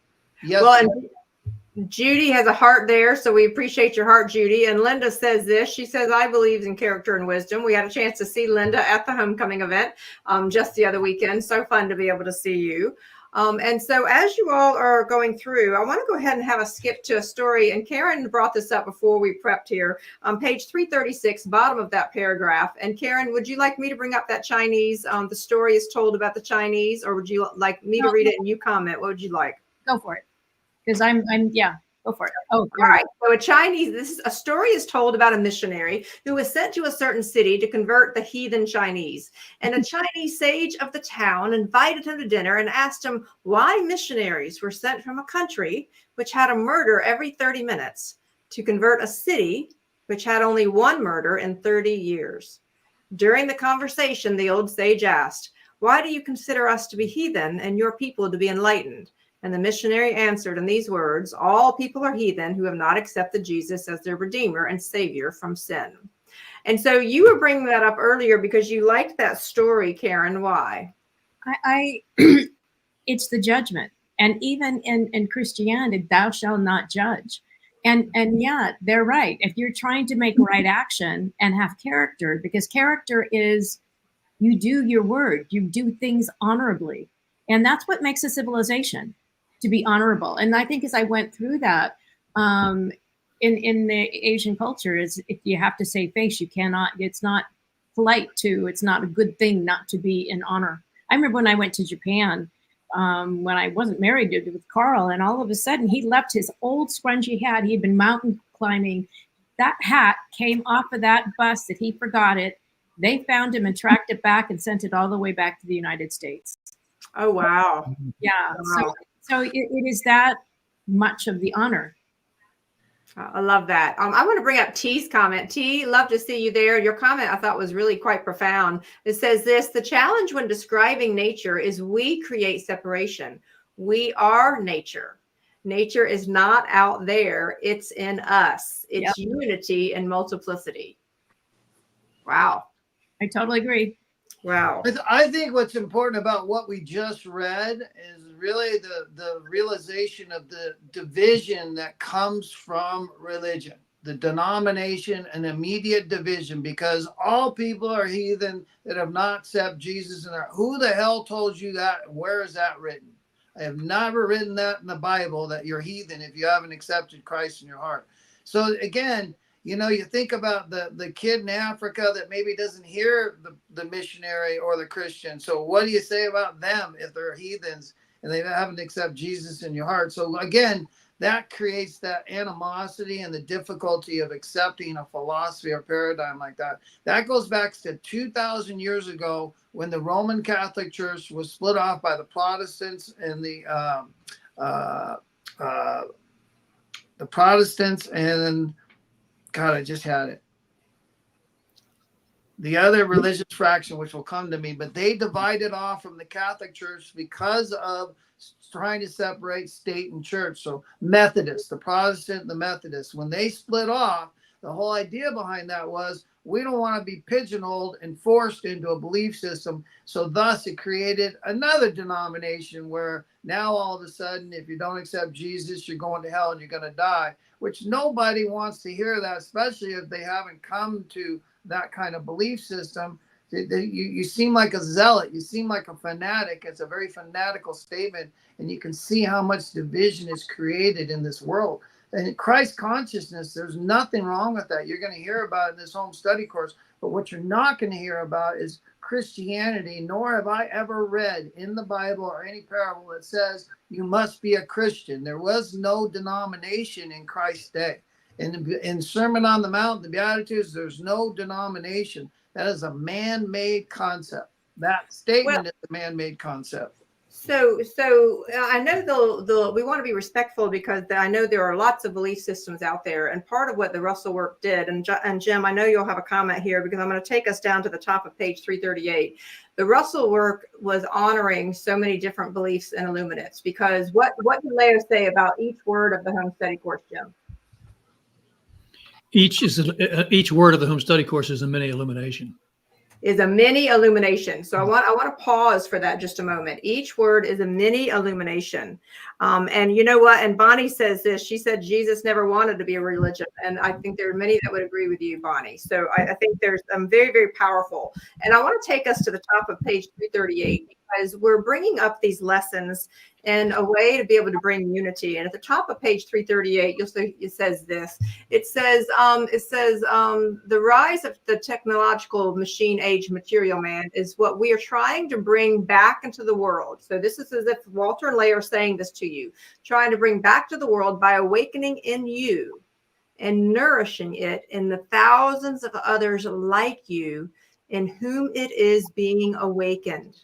Yes. Well, and Judy has a heart there, so we appreciate your heart, Judy. And Linda says this. She says, I believe in character and wisdom. We had a chance to see Linda at the homecoming event just the other weekend. So fun to be able to see you. And so as you all are going through, I want to go ahead and have a skip to a story. And Karen brought this up before we prepped here on page 336, bottom of that paragraph. And Karen, would you like me to bring up that Chinese? The story is told about the Chinese, or would you like me to read it and you comment? What would you like? Go for it. Because yeah, go for it. Oh, all right. So a story is told about a missionary who was sent to a certain city to convert the heathen Chinese. And a Chinese sage of the town invited him to dinner and asked him why missionaries were sent from a country which had a murder every 30 minutes to convert a city which had only one murder in 30 years. During the conversation, the old sage asked, "Why do you consider us to be heathen and your people to be enlightened?" And the missionary answered in these words, "All people are heathen who have not accepted Jesus as their Redeemer and Savior from sin." And so you were bringing that up earlier because you liked that story, Karen. Why? It's the judgment. And even in Christianity, thou shalt not judge. And yeah, they're right. If you're trying to make right action and have character, because character is you do your word, you do things honorably. And that's what makes a civilization, to be honorable. And I think as I went through that, in the Asian culture, is if you have to save face, you cannot, it's not polite to, it's not a good thing not to be in honor. I remember when I went to Japan, when I wasn't married with Carl, and all of a sudden he left his old scrunchie hat. He had been mountain climbing. That hat came off of that bus that he forgot it. They found him and tracked it back and sent it all the way back to the United States. Oh, wow. Yeah. Wow. So it is that much of the honor. I love that. I want to bring up T's comment. T, love to see you there. Your comment I thought was really quite profound. It says this: the challenge when describing nature is we create separation. We are nature. Nature is not out there. It's in us. It's unity and multiplicity. Wow. I totally agree. Wow. I think what's important about what we just read is really the realization of the division that comes from religion, the denomination and immediate division, because all people are heathen that have not accepted Jesus. And who the hell told you that? Where is that written? I have never written that in the Bible, that you're heathen if you haven't accepted Christ in your heart. So again, you know, you think about the kid in Africa that maybe doesn't hear the missionary or the Christian. So what do you say about them if they're heathens and they haven't accepted Jesus in your heart? So again, that creates that animosity and the difficulty of accepting a philosophy or paradigm like that. That goes back to 2,000 years ago when the Roman Catholic Church was split off by the Protestants and the Protestants and God, I just had it. The other religious fraction, which will come to me, but they divided off from the Catholic Church because of trying to separate state and church. So Methodists, the Protestant, the Methodists, when they split off, the whole idea behind that was we don't want to be pigeonholed and forced into a belief system. So thus it created another denomination where now all of a sudden, if you don't accept Jesus, you're going to hell and you're going to die, which nobody wants to hear that, especially if they haven't come to that kind of belief system. You seem like a zealot. You seem like a fanatic. It's a very fanatical statement. And you can see how much division is created in this world. And in Christ consciousness, there's nothing wrong with that. You're going to hear about it in this home study course. But what you're not going to hear about is Christianity, nor have I ever read in the Bible or any parable that says you must be a Christian. There was no denomination in Christ's day. In Sermon on the Mount, the Beatitudes, there's no denomination. That is a man-made concept. That statement is a man-made concept. So I know we want to be respectful because I know there are lots of belief systems out there, and part of what the Russell work did, and Jim, I know you'll have a comment here because I'm going to take us down to the top of page 338. The Russell work was honoring so many different beliefs and illuminates, because what did Leo say about each word of the home study course, Jim? Each word of the home study course is a mini illumination. Is a mini illumination. So I want to pause for that just a moment. Each word is a mini illumination. And you know what? And Bonnie says this. She said Jesus never wanted to be a religion. And I think there are many that would agree with you, Bonnie. So I think there's very, very powerful. And I want to take us to the top of page 338 because we're bringing up these lessons in a way to be able to bring unity. And at the top of page 338, you'll see it says this. It says the rise of the technological machine age material man is what we are trying to bring back into the world. So this is as if Walter and Leigh are saying this to you, trying to bring back to the world by awakening in you and nourishing it in the thousands of others like you in whom it is being awakened.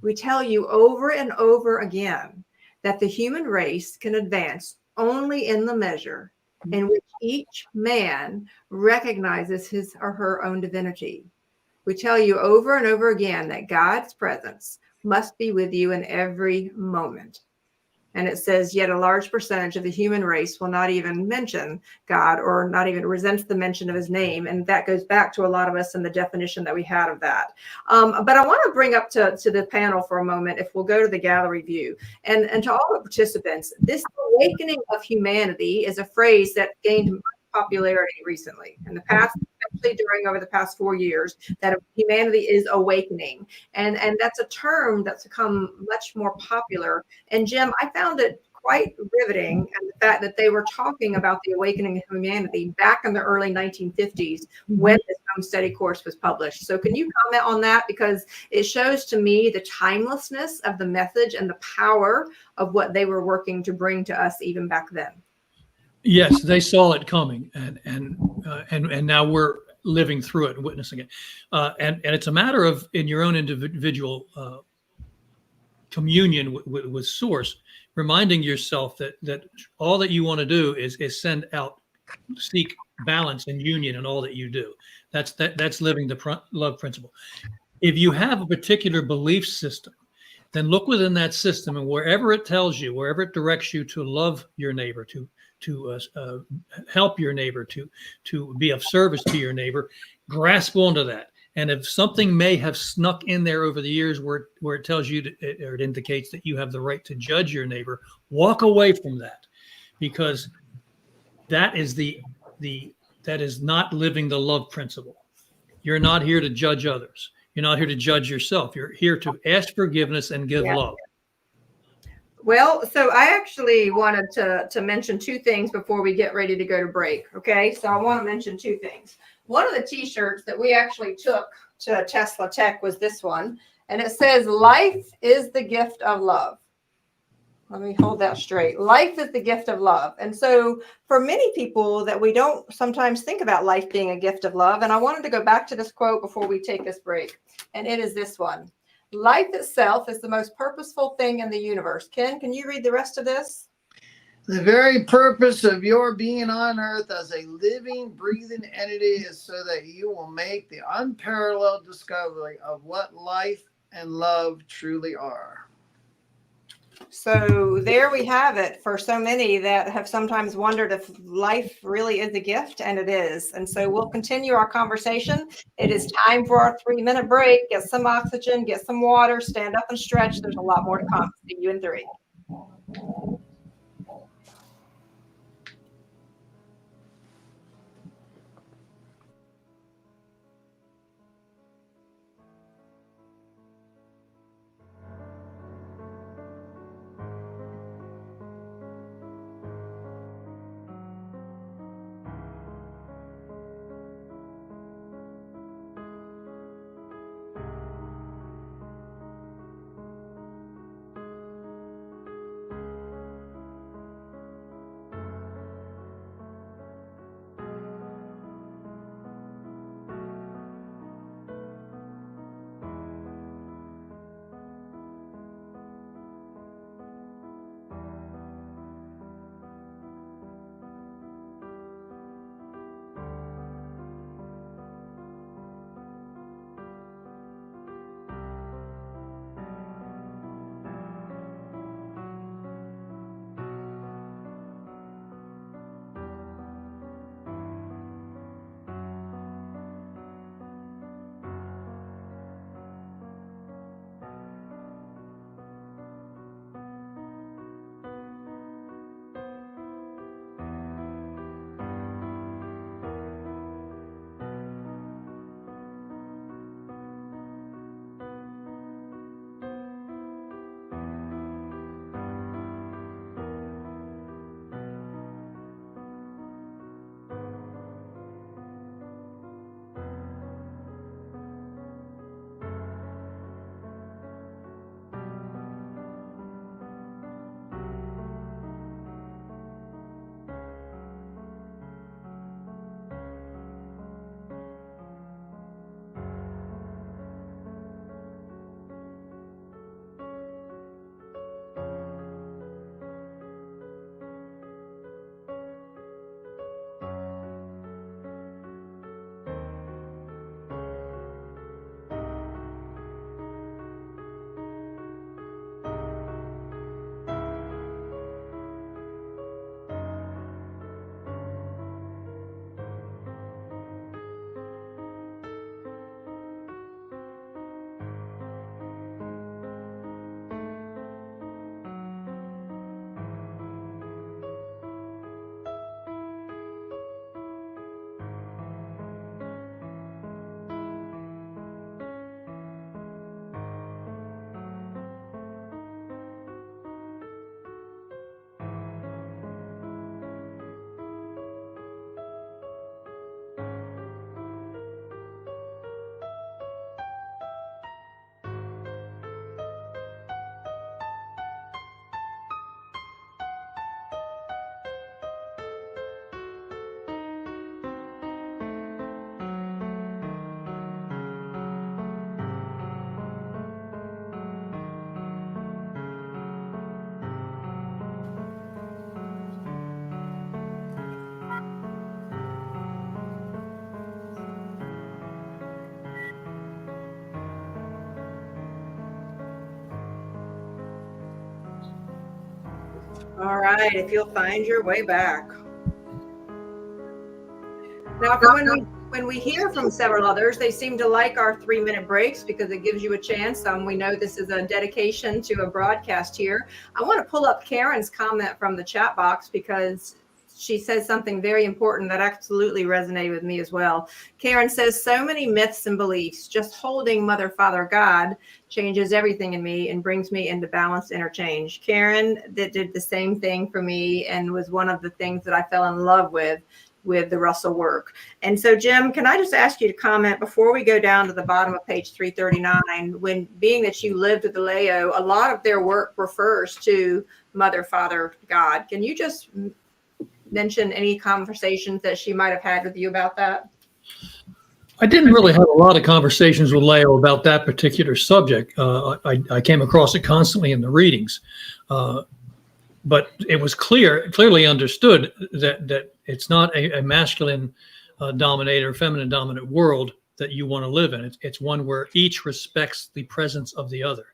We tell you over and over again that the human race can advance only in the measure in which each man recognizes his or her own divinity. We tell you over and over again that God's presence must be with you in every moment. And it says, yet a large percentage of the human race will not even mention God or not even resents the mention of his name. And that goes back to a lot of us in the definition that we had of that. But I want to bring up to the panel for a moment, if we'll go to the gallery view, and to all the participants, this awakening of humanity is a phrase that gained much popularity recently. In the past, especially over the past 4 years, that humanity is awakening. And that's a term that's become much more popular. And Jim, I found it quite riveting, and the fact that they were talking about the awakening of humanity back in the early 1950s when this Home Study course was published. So can you comment on that? Because it shows to me the timelessness of the message and the power of what they were working to bring to us even back then. Yes, they saw it coming, and now we're living through it and witnessing it. And it's a matter of, in your own individual communion with Source, reminding yourself that all that you want to do is send out, seek balance and union in all that you do. That's living the love principle. If you have a particular belief system, then look within that system, and wherever it tells you, wherever it directs you to love your neighbor, to help your neighbor, to be of service to your neighbor, grasp onto that. And if something may have snuck in there over the years where it tells you or it indicates that you have the right to judge your neighbor, walk away from that, because that is that is not living the love principle. You're not here to judge others. You're not here to judge yourself. You're here to ask forgiveness and give love. Well, so I actually wanted to mention two things before we get ready to go to break. Okay, so I want to mention two things. One of the t-shirts that we actually took to Tesla Tech was this one, and it says, "Life is the gift of love." Let me hold that straight. Life is the gift of love. And so for many people that we don't sometimes think about life being a gift of love. And I wanted to go back to this quote before we take this break. And it is this one. Life itself is the most purposeful thing in the universe. Ken, can you read the rest of this? The very purpose of your being on earth as a living, breathing entity is so that you will make the unparalleled discovery of what life and love truly are. So there we have it for so many that have sometimes wondered if life really is a gift, and it is. And so we'll continue our conversation. It is time for our 3-minute break. Get some oxygen, get some water, stand up and stretch. There's a lot more to come. See you in 3. All right, if you'll find your way back. Now, when we hear from several others, they seem to like our 3-minute breaks because it gives you a chance. We know this is a dedication to a broadcast here. I want to pull up Karen's comment from the chat box because she says something very important that absolutely resonated with me as well. Karen says, so many myths and beliefs. Just holding Mother, Father, God changes everything in me and brings me into balanced interchange. Karen that did the same thing for me and was one of the things that I fell in love with the Russell work. And so, Jim, can I just ask you to comment before we go down to the bottom of page 339, when being that you lived with the Leo, a lot of their work refers to Mother, Father, God. Can you just mention any conversations that she might have had with you about that? I didn't really have a lot of conversations with Leo about that particular subject. I came across it constantly in the readings. But it was clearly understood that it's not a masculine dominated or feminine dominant world that you want to live in. It's one where each respects the presence of the other.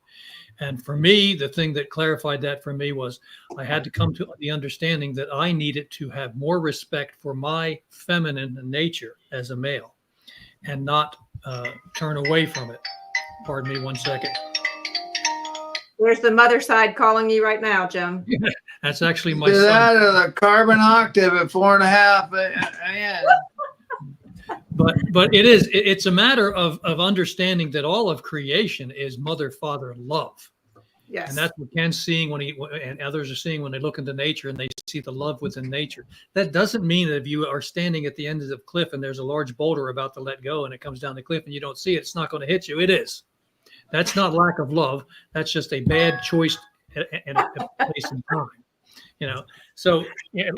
And for me, the thing that clarified that for me was I had to come to the understanding that I needed to have more respect for my feminine nature as a male and not turn away from it. Pardon me 1 second. There's the mother side calling you right now, Jim. That's actually my Do son. that at a carbon octave at 4.5. Man. But it's a matter of understanding that all of creation is mother, father, love. Yes. And that's what Ken's seeing and others are seeing when they look into nature and they see the love within nature. That doesn't mean that if you are standing at the end of the cliff and there's a large boulder about to let go and it comes down the cliff and you don't see it, it's not going to hit you. It is. That's not lack of love. That's just a bad choice in a place and time. So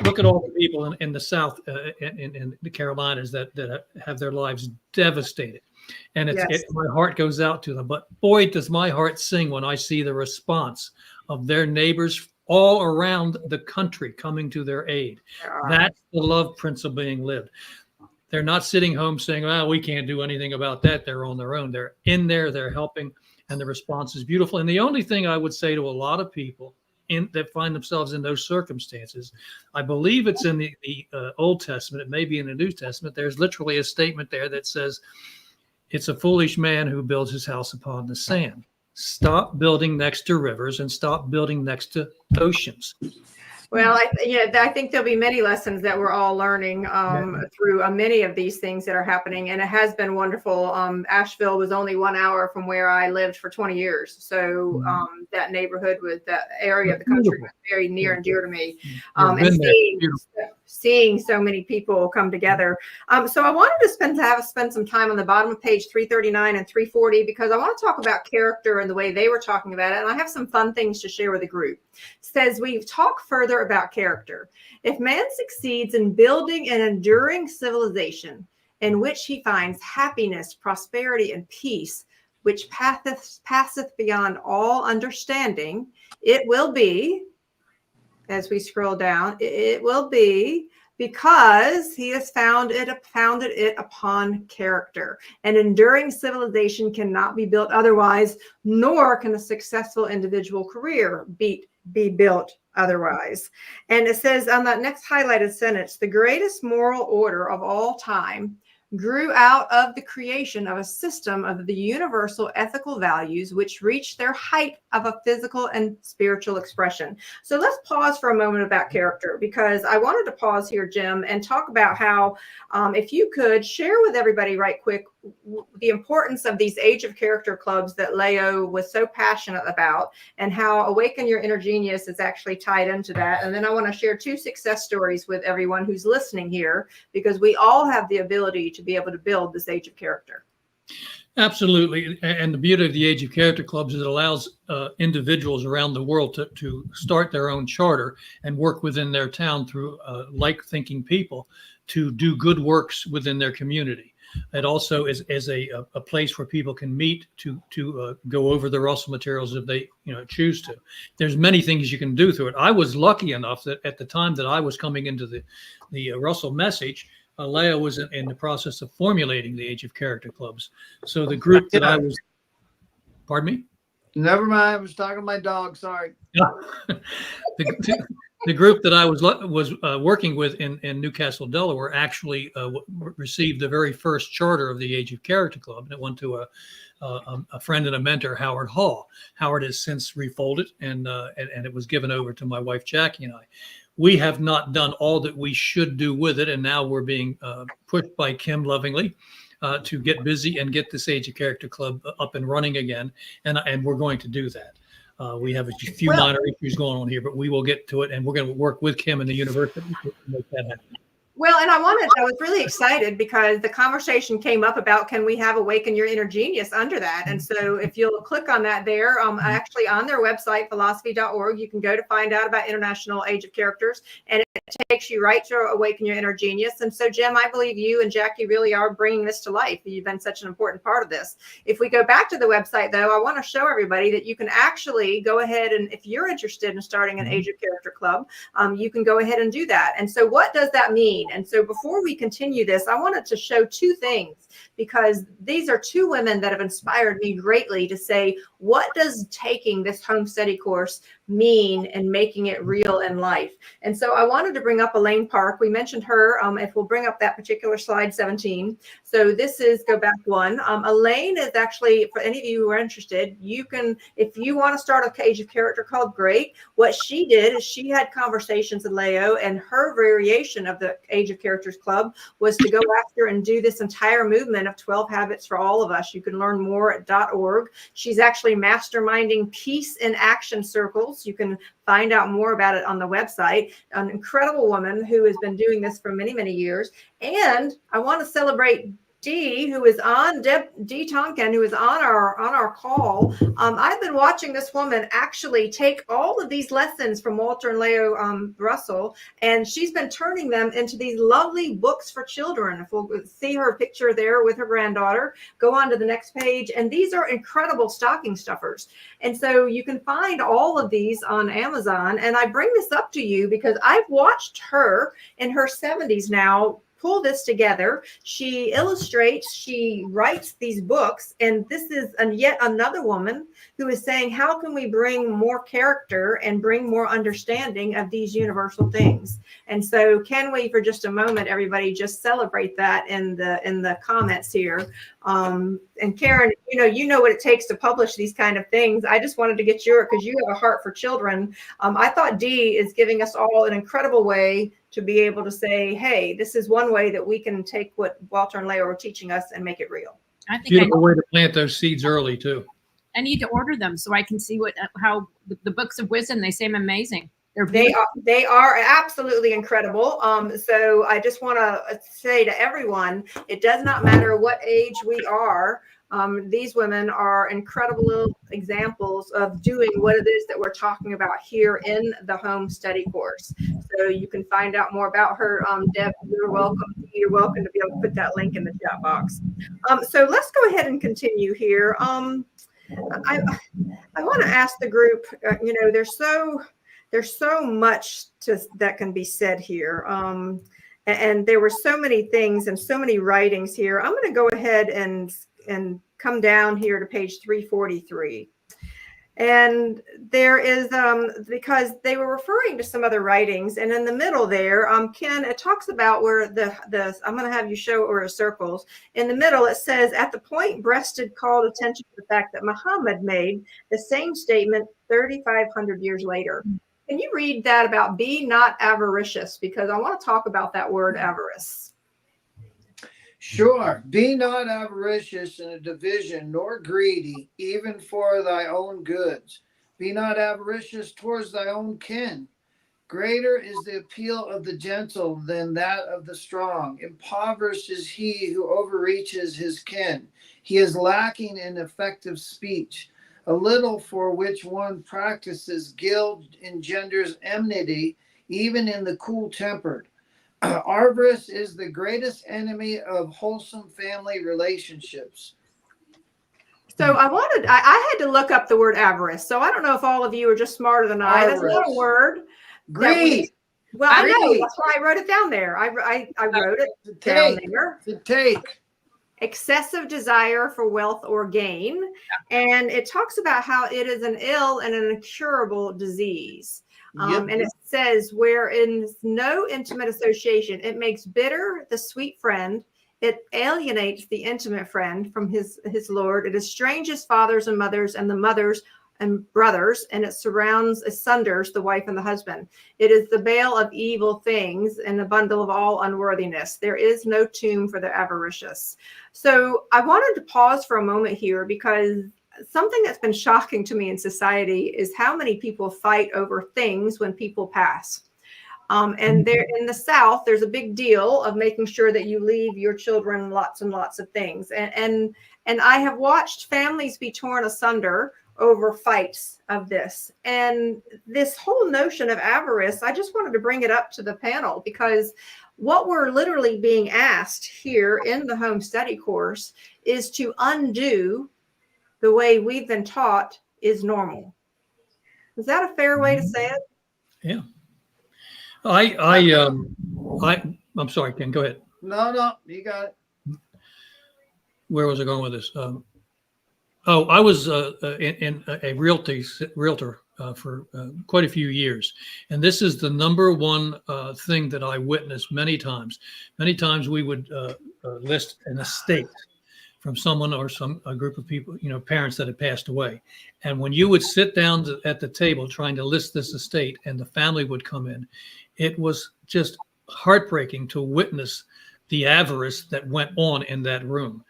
look at all the people in the South, in the Carolinas that have their lives devastated. And my heart goes out to them. But boy, does my heart sing when I see the response of their neighbors all around the country coming to their aid. That's the love principle being lived. They're not sitting home saying, well, we can't do anything about that. They're on their own. They're in there. They're helping. And the response is beautiful. And the only thing I would say to a lot of people that find themselves in those circumstances, I believe it's in the Old Testament. It may be in the New Testament. There's literally a statement there that says, it's a foolish man who builds his house upon the sand. Stop building next to rivers and stop building next to oceans. Well, I think there'll be many lessons that we're all learning through many of these things that are happening. And it has been wonderful. Asheville was only 1 hour from where I lived for 20 years. So that neighborhood with that area of the country was very near and dear to me. And seeing so many people come together. So I wanted to spend some time on the bottom of page 339 and 340 because I want to talk about character and the way they were talking about it. And I have some fun things to share with the group. It says we've talked further about character. If man succeeds in building an enduring civilization in which he finds happiness, prosperity, and peace, which passeth beyond all understanding, it will be, as we scroll down, it will be because he has founded it upon character. An enduring civilization cannot be built otherwise, nor can a successful individual career be built otherwise. And it says on that next highlighted sentence, the greatest moral order of all time grew out of the creation of a system of the universal ethical values which reached their height of a physical and spiritual expression. So let's pause for a moment about character, because I wanted to pause here, Jim, and talk about how, if you could share with everybody right quick, the importance of these Age of Character clubs that Leo was so passionate about, and how Awaken Your Inner Genius is actually tied into that. And then I want to share 2 success stories with everyone who's listening here, because we all have the ability to be able to build this Age of Character. Absolutely. And the beauty of the Age of Character clubs is it allows individuals around the world to start their own charter and work within their town through like-thinking people to do good works within their community. It also is a place where people can meet to go over the Russell materials if they choose to. There's many things you can do through it. I was lucky enough that at the time that I was coming into the Russell message, Leah was in the process of formulating the Age of Character clubs. So the group that I was, pardon me? Never mind. I was talking to my dog. Sorry. The group that I was working with in Newcastle, Delaware, actually received the very first charter of the Age of Character Club, and it went to a friend and a mentor, Howard Hall. Howard has since refolded, and it was given over to my wife Jackie and I. We have not done all that we should do with it, and now we're being pushed by Kim lovingly to get busy and get this Age of Character Club up and running again, and we're going to do that. We have a few minor issues going on here, but we will get to it, and we're going to work with Kim and the university to make that happen. Well, and I was really excited because the conversation came up about, can we have Awaken Your Inner Genius under that? And so if you'll click on that there, actually on their website, philosophy.org, you can go to find out about International Age of Characters, and it takes you right to Awaken Your Inner Genius. And so, Jim, I believe you and Jackie really are bringing this to life. You've been such an important part of this. If we go back to the website, though, I want to show everybody that you can actually go ahead and, if you're interested in starting an Age of Character Club, you can go ahead and do that. And so what does that mean? And so before we continue this, I wanted to show two things, because these are two women that have inspired me greatly to say, what does taking this home study course mean and making it real in life? And so I wanted to bring up Elaine Park. We mentioned her. If we'll bring up that particular slide 17. So this is, go back one. Elaine is actually, for any of you who are interested, you can, if you want to start a Age of Character Club, great. What she did is she had conversations with Leo, and her variation of the Age of Characters Club was to go after and do this entire movement of 12 habits for all of us. You can learn more at .org. She's actually masterminding peace in action circles. You can find out more about it on the website. An incredible woman who has been doing this for many, many years. And I want to celebrate Dee, who is on, Dee Tonkin, who is on our call. I've been watching this woman actually take all of these lessons from Walter and Leo Russell, and she's been turning them into these lovely books for children. If we'll see her picture there with her granddaughter, go on to the next page. And these are incredible stocking stuffers. And so you can find all of these on Amazon. And I bring this up to you because I've watched her in her 70s now pull this together. She illustrates, she writes these books, and this is yet another woman who is saying, how can we bring more character and bring more understanding of these universal things? And so can we, for just a moment, everybody, just celebrate that in the comments here. And Karen, you know what it takes to publish these kind of things. I just wanted to get your, because you have a heart for children. I thought Dee is giving us all an incredible way to be able to say, hey, this is one way that we can take what Walter and Leo are teaching us and make it real. I think Beautiful way to plant those seeds early too. I need to order them so I can see how the books of wisdom, they seem amazing. They are absolutely incredible. So I just want to say to everyone, it does not matter what age we are. These women are incredible little examples of doing what it is that we're talking about here in the home study course. So you can find out more about her. Deb, you're welcome. You're welcome to be able to put that link in the chat box. So let's go ahead and continue here. I want to ask the group, there's so much that can be said here. And there were so many things and so many writings here. I'm going to go ahead and come down here to page 343. And there is, because they were referring to some other writings, and in the middle there, Ken, it talks about where I'm going to have you show where circles. In the middle, it says, at the point breasted called attention to the fact that Muhammad made the same statement 3,500 years later. Can you read that about be not avaricious? Because I want to talk about that word avarice. Sure. Be not avaricious in a division, nor greedy, even for thy own goods. Be not avaricious towards thy own kin. Greater is the appeal of the gentle than that of the strong. Impoverished is he who overreaches his kin. He is lacking in effective speech. A little for which one practices guilt engenders enmity, even in the cool-tempered. Avarice is the greatest enemy of wholesome family relationships. So I had to look up the word avarice. So I don't know if all of you are just smarter than I. That's not a word. Greed. I know. That's why I wrote it down there. I wrote it down there. To take. Excessive desire for wealth or gain. And it talks about how it is an ill and an incurable disease. Yep. And it says, where in no intimate association, it makes bitter the sweet friend. It alienates the intimate friend from his Lord. It estranges fathers and mothers and the mothers and brothers, and it sunders the wife and the husband. It is the bale of evil things and the bundle of all unworthiness. There is no tomb for the avaricious. So I wanted to pause for a moment here, because something that's been shocking to me in society is how many people fight over things when people pass. And there in the South, there's a big deal of making sure that you leave your children lots and lots of things. And I have watched families be torn asunder over fights of this. And this whole notion of avarice, I just wanted to bring it up to the panel, because what we're literally being asked here in the home study course is to undo the way we've been taught is normal. Is that a fair way to say it? Yeah. I'm sorry, Ken, go ahead. No, you got it. Where was I going with this? I was in a realtor for quite a few years. And this is the number one thing that I witnessed many times. Many times we would list an estate from someone or a group of people, parents that had passed away. And when you would sit down at the table trying to list this estate and the family would come in, it was just heartbreaking to witness the avarice that went on in that room.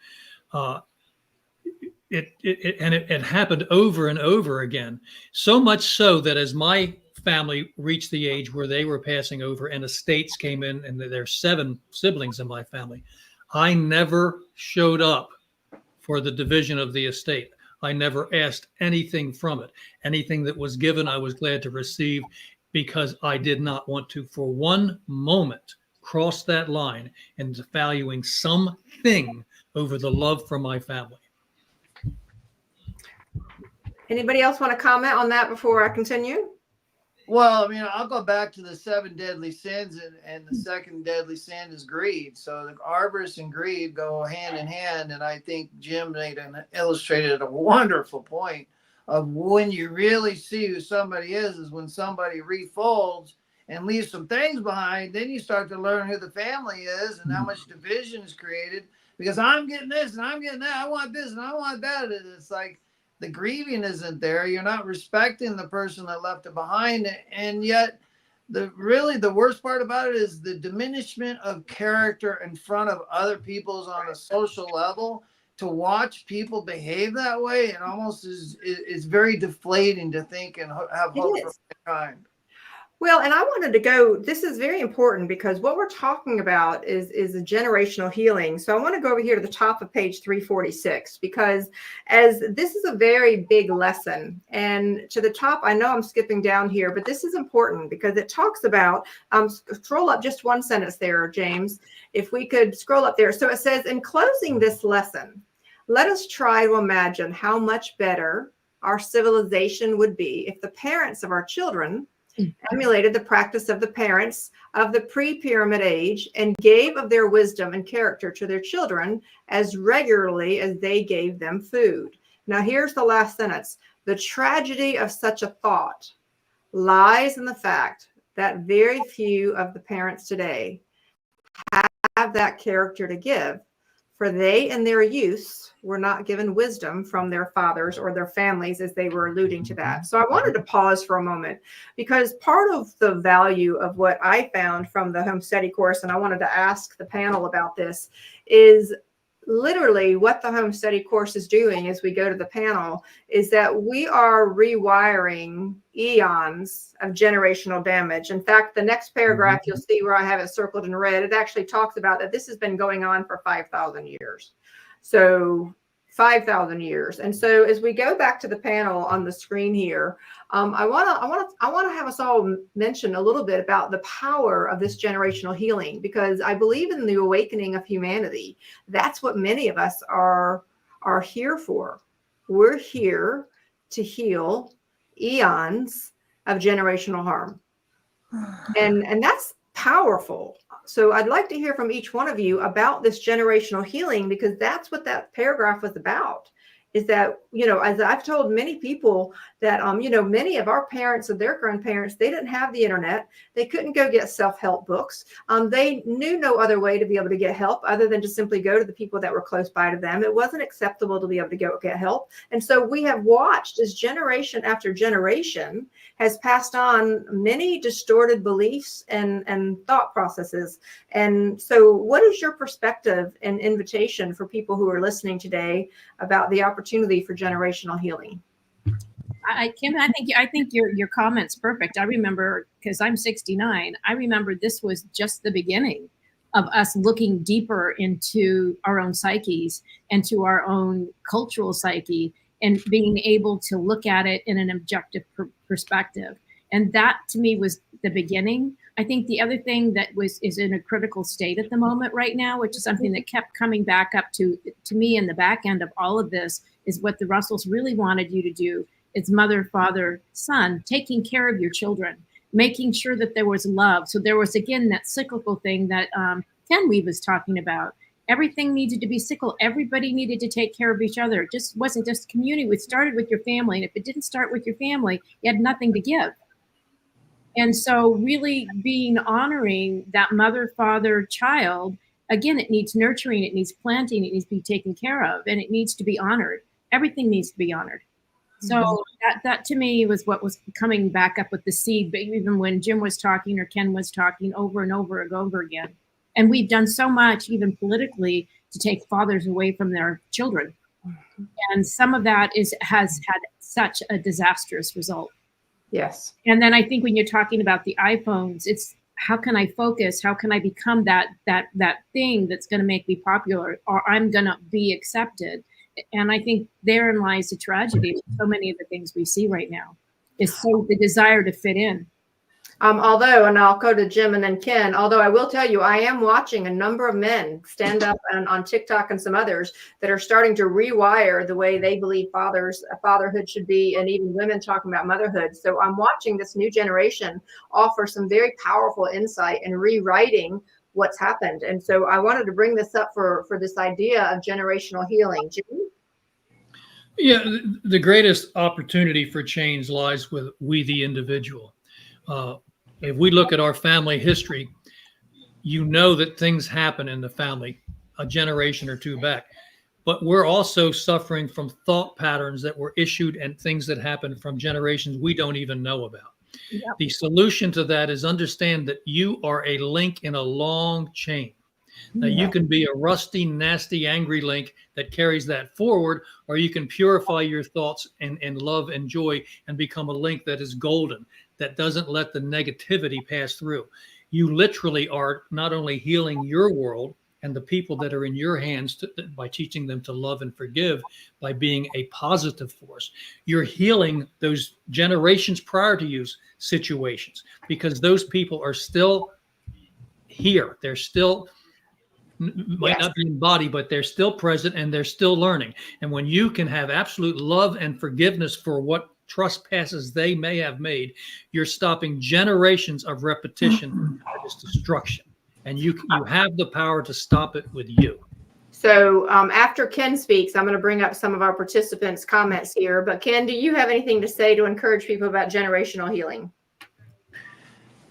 It happened over and over again, so much so that as my family reached the age where they were passing over and estates came in, and there's 7 siblings in my family, I never showed up for the division of the estate. I never asked anything from it. Anything that was given, I was glad to receive, because I did not want to for one moment cross that line into valuing something over the love for my family. Anybody else want to comment on that before I continue? Well, I mean, I'll go back to the 7 deadly sins, and the second deadly sin is greed. So the avarice and greed go hand in hand. And I think Jim illustrated a wonderful point of when you really see who somebody is when somebody refolds and leaves some things behind. Then you start to learn who the family is and how much division is created, because I'm getting this and I'm getting that. I want this and I want that. It's like, the grieving isn't there. You're not respecting the person that left it behind. And yet the worst part about it is the diminishment of character in front of other people's on a social level. To watch people behave that way, it almost is very deflating to think and have hope for mankind. Well, and I wanted to go, this is very important, because what we're talking about is a generational healing. So I want to go over here to the top of page 346, because as this is a very big lesson, and to the top, I know I'm skipping down here, but this is important because it talks about, scroll up just one sentence there, James, if we could scroll up there. So it says, in closing this lesson, let us try to imagine how much better our civilization would be if the parents of our children emulated the practice of the parents of the pre-pyramid age and gave of their wisdom and character to their children as regularly as they gave them food. Now, here's the last sentence. The tragedy of such a thought lies in the fact that very few of the parents today have that character to give, for they in their youth were not given wisdom from their fathers or their families, as they were alluding to that. So I wanted to pause for a moment, because part of the value of what I found from the home study course, and I wanted to ask the panel about this, is literally what the home study course is doing as we go to the panel is that we are rewiring eons of generational damage. In fact, the next paragraph you'll see where I have it circled in red, it actually talks about that this has been going on for 5,000 years. So 5,000 years. And so as we go back to the panel on the screen here, I want to have us all mention a little bit about the power of this generational healing, because I believe in the awakening of humanity. That's what many of us are here for. We're here to heal eons of generational harm. And that's powerful. So I'd like to hear from each one of you about this generational healing, because that's what that paragraph was about. is that, as I've told many people that, many of our parents and their grandparents, they didn't have the internet. They couldn't go get self-help books. They knew no other way to be able to get help other than to simply go to the people that were close by to them. It wasn't acceptable to be able to go get help. And so we have watched as generation after generation has passed on many distorted beliefs and thought processes. And so what is your perspective and invitation for people who are listening today about the opportunity for generational healing? Kim, I think your comment's perfect. I remember, because I'm 69, I remember this was just the beginning of us looking deeper into our own psyches and to our own cultural psyche and being able to look at it in an objective perspective. And that to me was the beginning. I think the other thing that is in a critical state at the moment right now, which is something that kept coming back up to me in the back end of all of this, is what the Russells really wanted you to do. It's mother, father, son, taking care of your children, making sure that there was love. So there was, again, that cyclical thing that Ken Weave was talking about. Everything needed to be cyclical. Everybody needed to take care of each other. It just wasn't just community. It started with your family. And if it didn't start with your family, you had nothing to give. And so really honoring that mother, father, child, again, it needs nurturing, it needs planting, it needs to be taken care of, and it needs to be honored. Everything needs to be honored. So that to me was what was coming back up with the seed, but even when Jim was talking or Ken was talking over and over and over again. And we've done so much, even politically, to take fathers away from their children. And some of that has had such a disastrous result. Yes. And then I think when you're talking about the iPhones, it's how can I focus? How can I become that thing that's going to make me popular, or I'm going to be accepted? And I think therein lies the tragedy of so many of the things we see right now, is so the desire to fit in. Although, and I'll go to Jim and then Ken, although I will tell you, I am watching a number of men stand up on TikTok and some others that are starting to rewire the way they believe fatherhood should be, and even women talking about motherhood. So I'm watching this new generation offer some very powerful insight and rewriting what's happened. And so I wanted to bring this up for this idea of generational healing. Jim? Yeah, the greatest opportunity for change lies with we, the individual. If we look at our family history, you know that things happen in the family a generation or two back, but we're also suffering from thought patterns that were issued and things that happened from generations we don't even know about. Yep. The solution to that is understand that you are a link in a long chain. Now, you can be a rusty, nasty, angry link that carries that forward, or you can purify your thoughts and love and joy and become a link that is golden, that doesn't let the negativity pass through. You literally are not only healing your world and the people that are in your hands by teaching them to love and forgive, by being a positive force, you're healing those generations prior to you's situations, because those people are still here. They're still might not be in body, but they're still present and they're still learning. And when you can have absolute love and forgiveness for what trespasses they may have made, you're stopping generations of repetition that is destruction. And you have the power to stop it with you. So after Ken speaks, I'm going to bring up some of our participants' comments here. But Ken, do you have anything to say to encourage people about generational healing?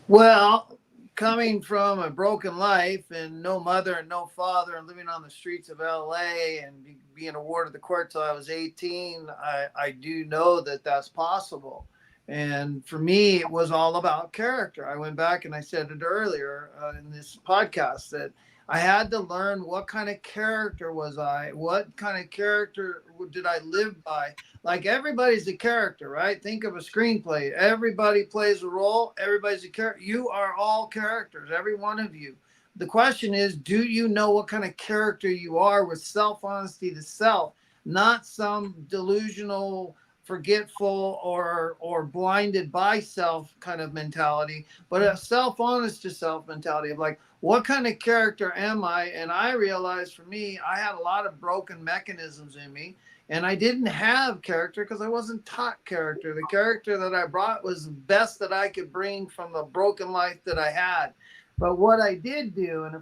Well, coming from a broken life and no mother and no father and living on the streets of LA and being a ward of the court till I was 18, I do know that that's possible. And for me, it was all about character. I went back and I said it earlier in this podcast that I had to learn what kind of character was I, what kind of character did I live by? Like everybody's a character, right? Think of a screenplay. Everybody plays a role. Everybody's a character. You are all characters, every one of you. The question is, do you know what kind of character you are with self-honesty to self, not some delusional, forgetful or blinded by self kind of mentality, but a self-honest to self mentality of like, what kind of character am I? And I realized for me, I had a lot of broken mechanisms in me, and I didn't have character because I wasn't taught character. The character that I brought was the best that I could bring from the broken life that I had. But what I did do, and a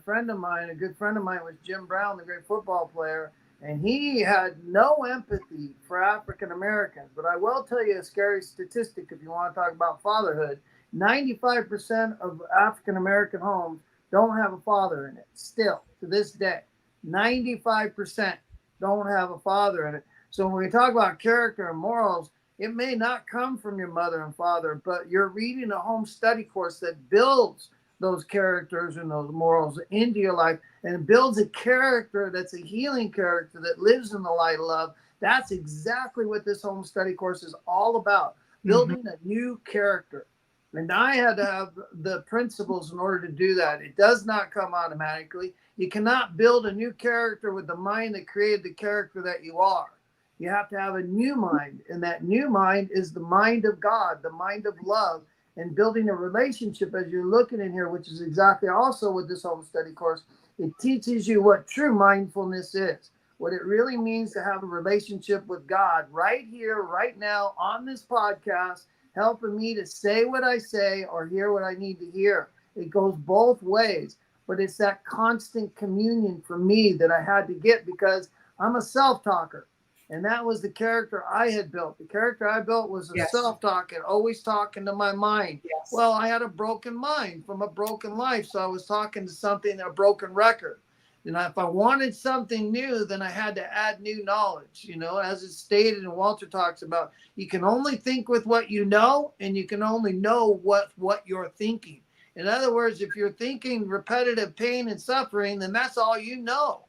good friend of mine was Jim Brown, the great football player, And he had no empathy for African Americans. But I will tell you a scary statistic if you want to talk about fatherhood. 95% of African American homes don't have a father in it, still to this day. 95% don't have a father in it. So when we talk about character and morals, it may not come from your mother and father, but you're reading a home study course that builds those characters and those morals into your life and builds a character that's a healing character that lives in the light of love. That's exactly what this home study course is all about, building a new character. And I had to have the principles in order to do that. It does not come automatically. You cannot build a new character with the mind that created the character that you are. You have to have a new mind, and that new mind is the mind of God, the mind of love, and building a relationship as you're looking in here, which is exactly also with this home study course. It teaches you what true mindfulness is, what it really means to have a relationship with God right here, right now on this podcast, helping me to say what I say or hear what I need to hear. It goes both ways, but it's that constant communion for me that I had to get because I'm a self-talker. And that was the character I had built. The character I built was a self-talking, always talking to my mind. Yes. Well, I had a broken mind from a broken life. So I was talking to something, a broken record. And if I wanted something new, then I had to add new knowledge. You know, as it's stated and Walter talks about, you can only think with what you know, and you can only know what you're thinking. In other words, if you're thinking repetitive pain and suffering, then that's all you know.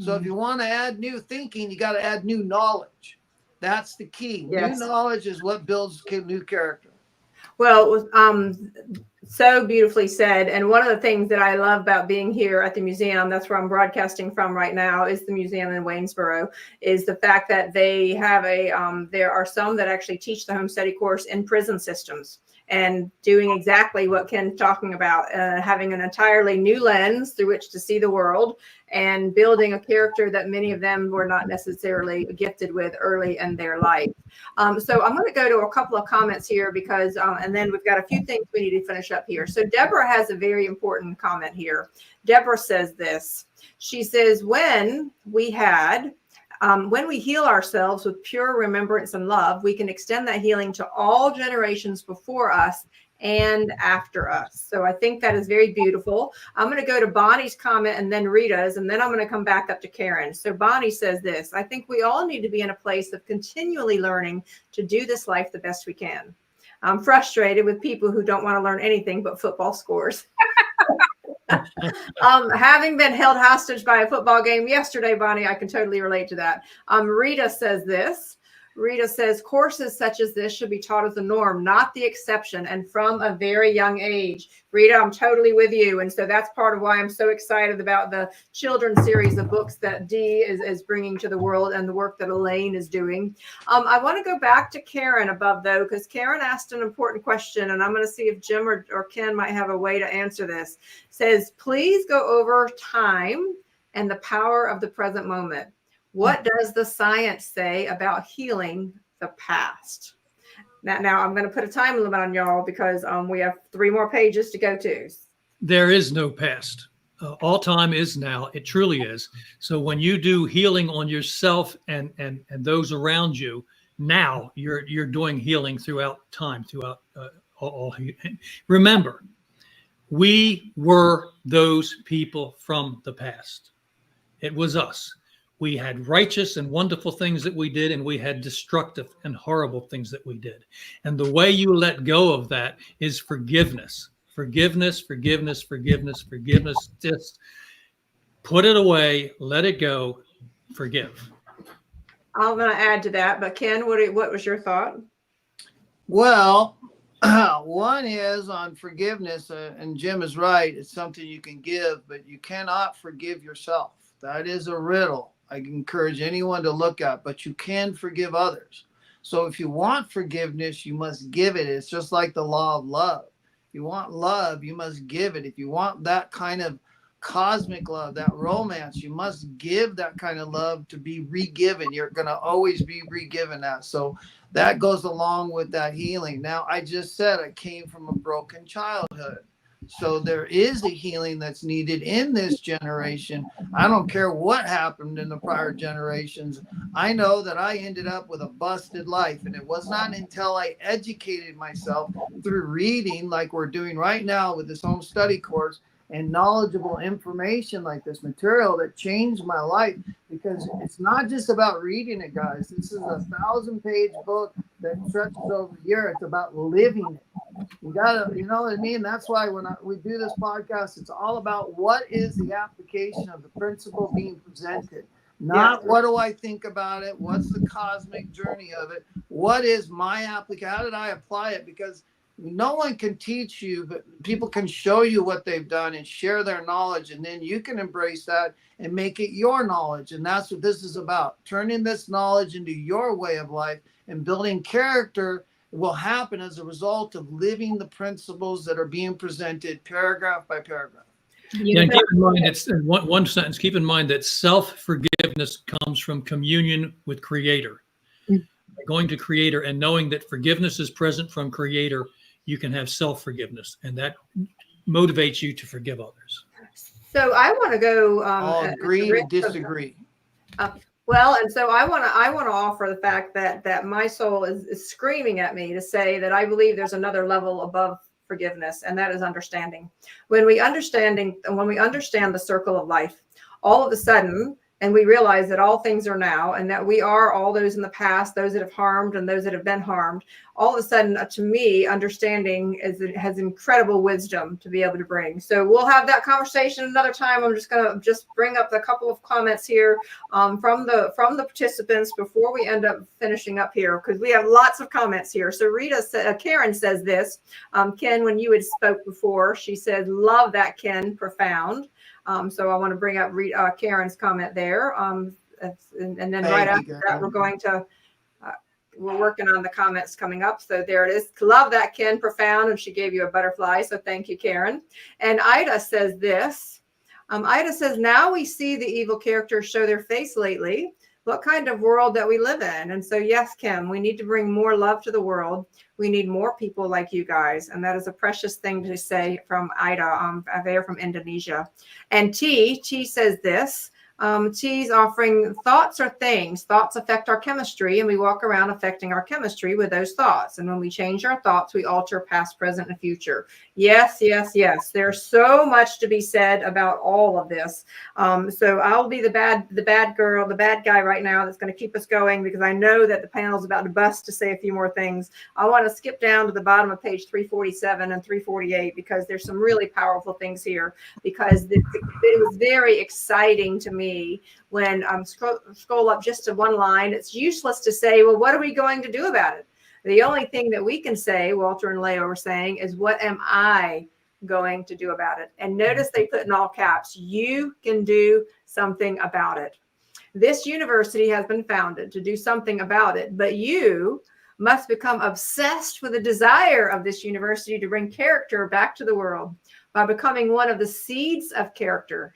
So if you want to add new thinking, you got to add new knowledge. That's the key. Yes. New knowledge is what builds new character. Well, so beautifully said. And one of the things that I love about being here at the museum, that's where I'm broadcasting from right now, is the museum in Waynesboro, is the fact that they have there are some that actually teach the home study course in prison systems and doing exactly what Ken's talking about, having an entirely new lens through which to see the world and building a character that many of them were not necessarily gifted with early in their life. So I'm going to go to a couple of comments here because, and then we've got a few things we need to finish up here. So Deborah has a very important comment here. Deborah says this. She says, when we heal ourselves with pure remembrance and love, we can extend that healing to all generations before us and after us. So I think that is very beautiful. I'm going to go to Bonnie's comment and then Rita's, and then I'm going to come back up to Karen. So Bonnie says this: I think we all need to be in a place of continually learning to do this life the best we can. I'm frustrated with people who don't want to learn anything but football scores. Having been held hostage by a football game yesterday, Bonnie, I can totally relate to that. Rita says this. Rita says, courses such as this should be taught as the norm, not the exception, and from a very young age. Rita, I'm totally with you. And so that's part of why I'm so excited about the children's series of books that Dee is bringing to the world and the work that Elaine is doing. I want to go back to Karen above, though, because Karen asked an important question, and I'm going to see if Jim or Ken might have a way to answer this. Says, please go over time and the power of the present moment. What does the science say about healing the past? Now I'm going to put a time limit on y'all because we have 3 more pages to go to. There is no past. All time is now. It truly is. So when you do healing on yourself and those around you, now you're doing healing throughout time, throughout all. Remember, we were those people from the past. It was us. We had righteous and wonderful things that we did, and we had destructive and horrible things that we did. And the way you let go of that is forgiveness. Forgiveness, forgiveness, forgiveness, forgiveness. Just put it away, let it go, forgive. I'm going to add to that, but Ken, what was your thought? Well, one is on forgiveness, and Jim is right. It's something you can give, but you cannot forgive yourself. That is a riddle I encourage anyone to look at, but you can forgive others. So if you want forgiveness, you must give it. It's just like the law of love. If you want love, you must give it. If you want that kind of cosmic love, that romance, you must give that kind of love to be re-given. You're going to always be re-given that. So that goes along with that healing. Now, I just said I came from a broken childhood. So there is a healing that's needed in this generation. I don't care what happened in the prior generations. I know that I ended up with a busted life, and it was not until I educated myself through reading, like we're doing right now with this home study course, and knowledgeable information like this material, that changed my life. Because it's not just about reading it, guys. This is a 1,000-page book that stretches over a year. It's about living it. You gotta, you know what I mean? That's why when we do this podcast, it's all about what is the application of the principle being presented. Not what do I think about it? What's the cosmic journey of it? What is my application? How did I apply it? Because no one can teach you, but people can show you what they've done and share their knowledge. And then you can embrace that and make it your knowledge. And that's what this is about. Turning this knowledge into your way of life, and building character will happen as a result of living the principles that are being presented paragraph by paragraph. Yeah, and keep in mind, it's one sentence. Keep in mind that self-forgiveness comes from communion with Creator. Going to Creator and knowing that forgiveness is present from Creator, you can have self-forgiveness, and that motivates you to forgive others. So I want to go. Agree to disagree. Well, and so I want to offer the fact that my soul is screaming at me to say that I believe there's another level above forgiveness, and that is understanding. When we understand the circle of life, all of a sudden, and we realize that all things are now, and that we are all those in the past, those that have harmed and those that have been harmed. All of a sudden, to me, understanding has incredible wisdom to be able to bring. So we'll have that conversation another time. I'm just going to bring up a couple of comments here from the participants before we end up finishing up here, because we have lots of comments here. So Karen says this, Ken, when you had spoke before, she said, "Love that, Ken, profound." So I want to bring up Karen's comment there. And then right after that, we're working on the comments coming up. So there it is. Love that, Ken, profound. And she gave you a butterfly. So thank you, Karen. And Ida says this. Ida says, now we see the evil characters show their face lately. What kind of world that we live in? And so, yes, Kim, we need to bring more love to the world. We need more people like you guys. And that is a precious thing to say from Ida. They're from Indonesia. And T says this. T's offering thoughts are things. Thoughts affect our chemistry, and we walk around affecting our chemistry with those thoughts. And when we change our thoughts, we alter past, present, and future. Yes, yes, yes. There's so much to be said about all of this. So I'll be the bad girl, the bad guy right now that's going to keep us going, because I know that the panel's about to bust to say a few more things. I want to skip down to the bottom of page 347 and 348, because there's some really powerful things here, because it was very exciting to me when scroll up just to one line. It's useless to say, well, what are we going to do about it? The only thing that we can say, Walter and Leo were saying, is what am I going to do about it? And notice they put in all caps, you can do something about it. This university has been founded to do something about it, but you must become obsessed with the desire of this university to bring character back to the world by becoming one of the seeds of character,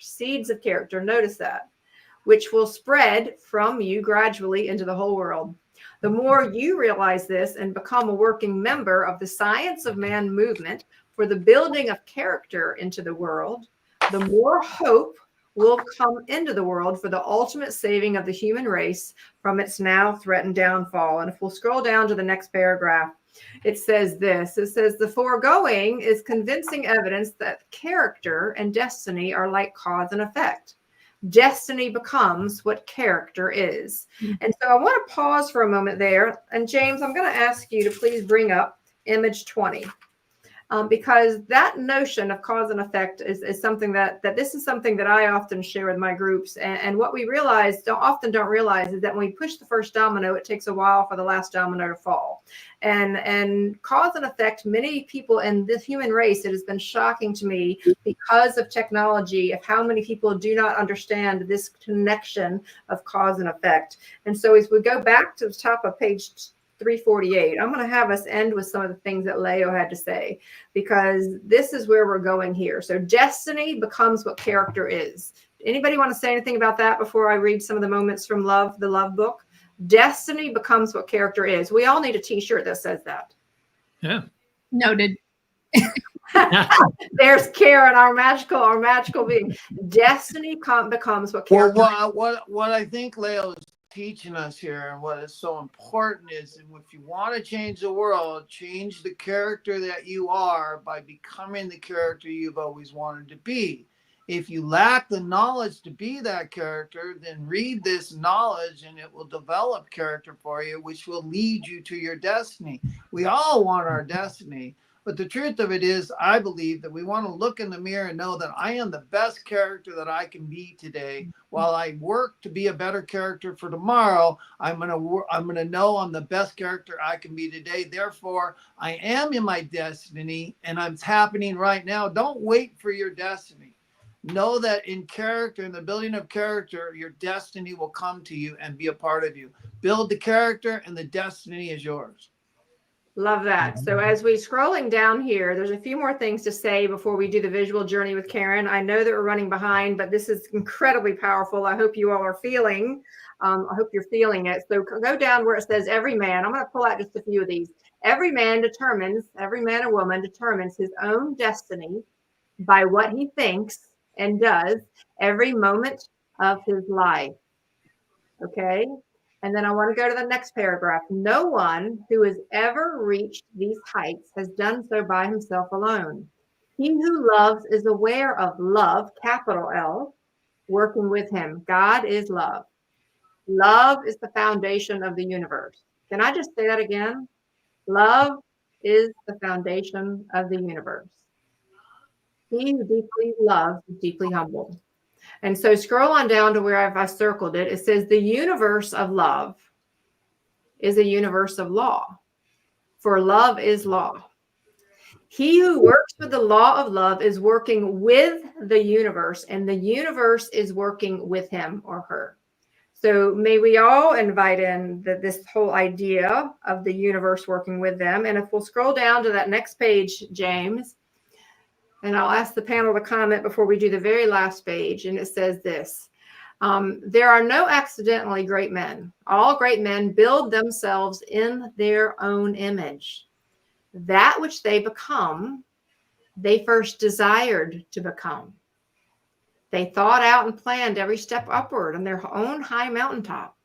notice that, which will spread from you gradually into the whole world. The more you realize this and become a working member of the Science of Man movement for the building of character into the world, the more hope will come into the world for the ultimate saving of the human race from its now threatened downfall. And if we'll scroll down to the next paragraph, it says this. It says, the foregoing is convincing evidence that character and destiny are like cause and effect. Destiny becomes what character is. And so I want to pause for a moment there. And James, I'm going to ask you to please bring up image 20. Because that notion of cause and effect is something that this is something that I often share with my groups. And what we often don't realize is that when we push the first domino, it takes a while for the last domino to fall. And cause and effect, many people in this human race, it has been shocking to me because of technology, of how many people do not understand this connection of cause and effect. And so as we go back to the top of page 348, I'm going to have us end with some of the things that Leo had to say, because this is where we're going here. So destiny becomes what character is. Anybody want to say anything about that before I read some of the moments from the Love book? Destiny becomes what character is. We all need a t-shirt that says that. Yeah. Noted. There's Karen, our magical being. Destiny becomes what Well, character. what I think Leo is teaching us here, and what is so important is, if you want to change the world, change the character that you are by becoming the character you've always wanted to be. If you lack the knowledge to be that character, then read this knowledge and it will develop character for you, which will lead you to your destiny. We all want our destiny. But the truth of it is, I believe that we want to look in the mirror and know that I am the best character that I can be today. While I work to be a better character for tomorrow, I'm gonna know I'm the best character I can be today. Therefore, I am in my destiny, and it's happening right now. Don't wait for your destiny. Know that in character, in the building of character, your destiny will come to you and be a part of you. Build the character, and the destiny is yours. Love that. So as we scrolling down here, there's a few more things to say before we do the visual journey with Karen. I know that we're running behind, but this is incredibly powerful. I hope you all are feeling. I hope you're feeling it. So go down where it says every man. I'm going to pull out just a few of these. Every man and woman determines his own destiny by what he thinks and does every moment of his life. Okay. And then I want to go to the next paragraph. No one who has ever reached these heights has done so by himself alone. He who loves is aware of love, capital L, working with him. God is love. Love is the foundation of the universe. Can I just say that again? Love is the foundation of the universe. He who deeply loves is deeply humble. And so scroll on down to where I circled it. It says the universe of love is a universe of law, for love is law. He who works with the law of love is working with the universe, and the universe is working with him or her. So may we all invite in this whole idea of the universe working with them. And if we'll scroll down to that next page, James, and I'll ask the panel to comment before we do the very last page. And it says this. There are no accidentally great men. All great men build themselves in their own image. That which they become, they first desired to become. They thought out and planned every step upward on their own high mountaintop.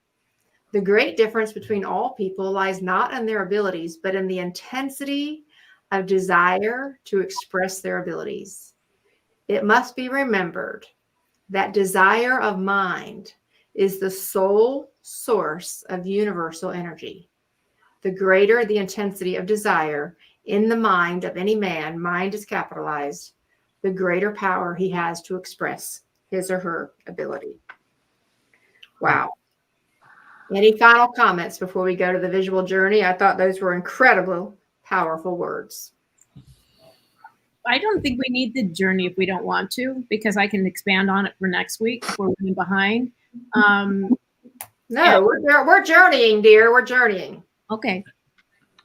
The great difference between all people lies not in their abilities, but in the intensity of desire to express their abilities. It must be remembered that desire of mind is the sole source of universal energy. The greater the intensity of desire in the mind of any man, mind is capitalized, the greater power he has to express his or her ability. Wow. Any final comments before we go to the visual journey? I thought those were incredible, powerful words. I don't think we need the journey if we don't want to, because I can expand on it for next week if we're running behind. No, we're journeying, dear. We're journeying. Okay.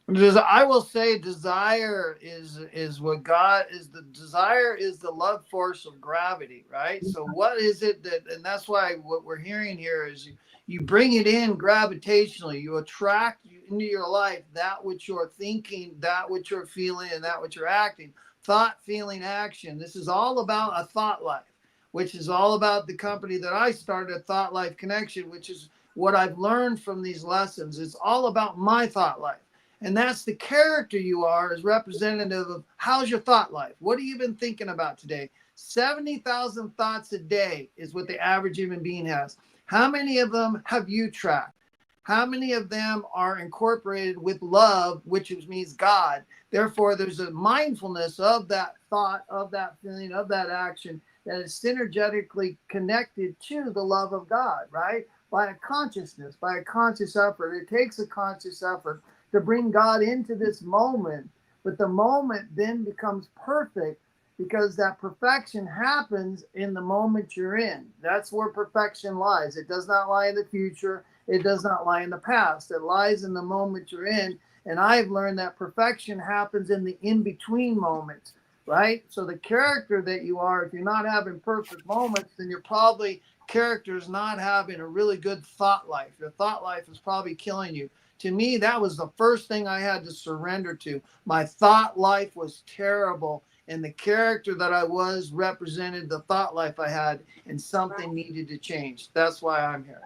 I will say desire is what God is. The desire is the love force of gravity, right? So what is it that, and that's why what we're hearing here is you bring it in gravitationally. You attract into your life that which you're thinking, that which you're feeling, and that which you're acting. Thought, feeling, action. This is all about a thought life, which is all about the company that I started, Thought Life Connection, which is what I've learned from these lessons. It's all about my thought life. And that's the character you are as representative of how's your thought life? What have you been thinking about today? 70,000 thoughts a day is what the average human being has. How many of them have you tracked? How many of them are incorporated with love, which means God? Therefore, there's a mindfulness of that thought, of that feeling, of that action that is synergetically connected to the love of God, right? By a consciousness, by a conscious effort. It takes a conscious effort to bring God into this moment, but the moment then becomes perfect because that perfection happens in the moment you're in. That's where perfection lies. It does not lie in the future. It does not lie in the past. It lies in the moment you're in. And I've learned that perfection happens in the in-between moments, right? So the character that you are, if you're not having perfect moments, then you're probably character's not having a really good thought life. Your thought life is probably killing you. To me, that was the first thing I had to surrender to. My thought life was terrible. and the character that I was represented the thought life I had, and something needed to change. That's why I'm here.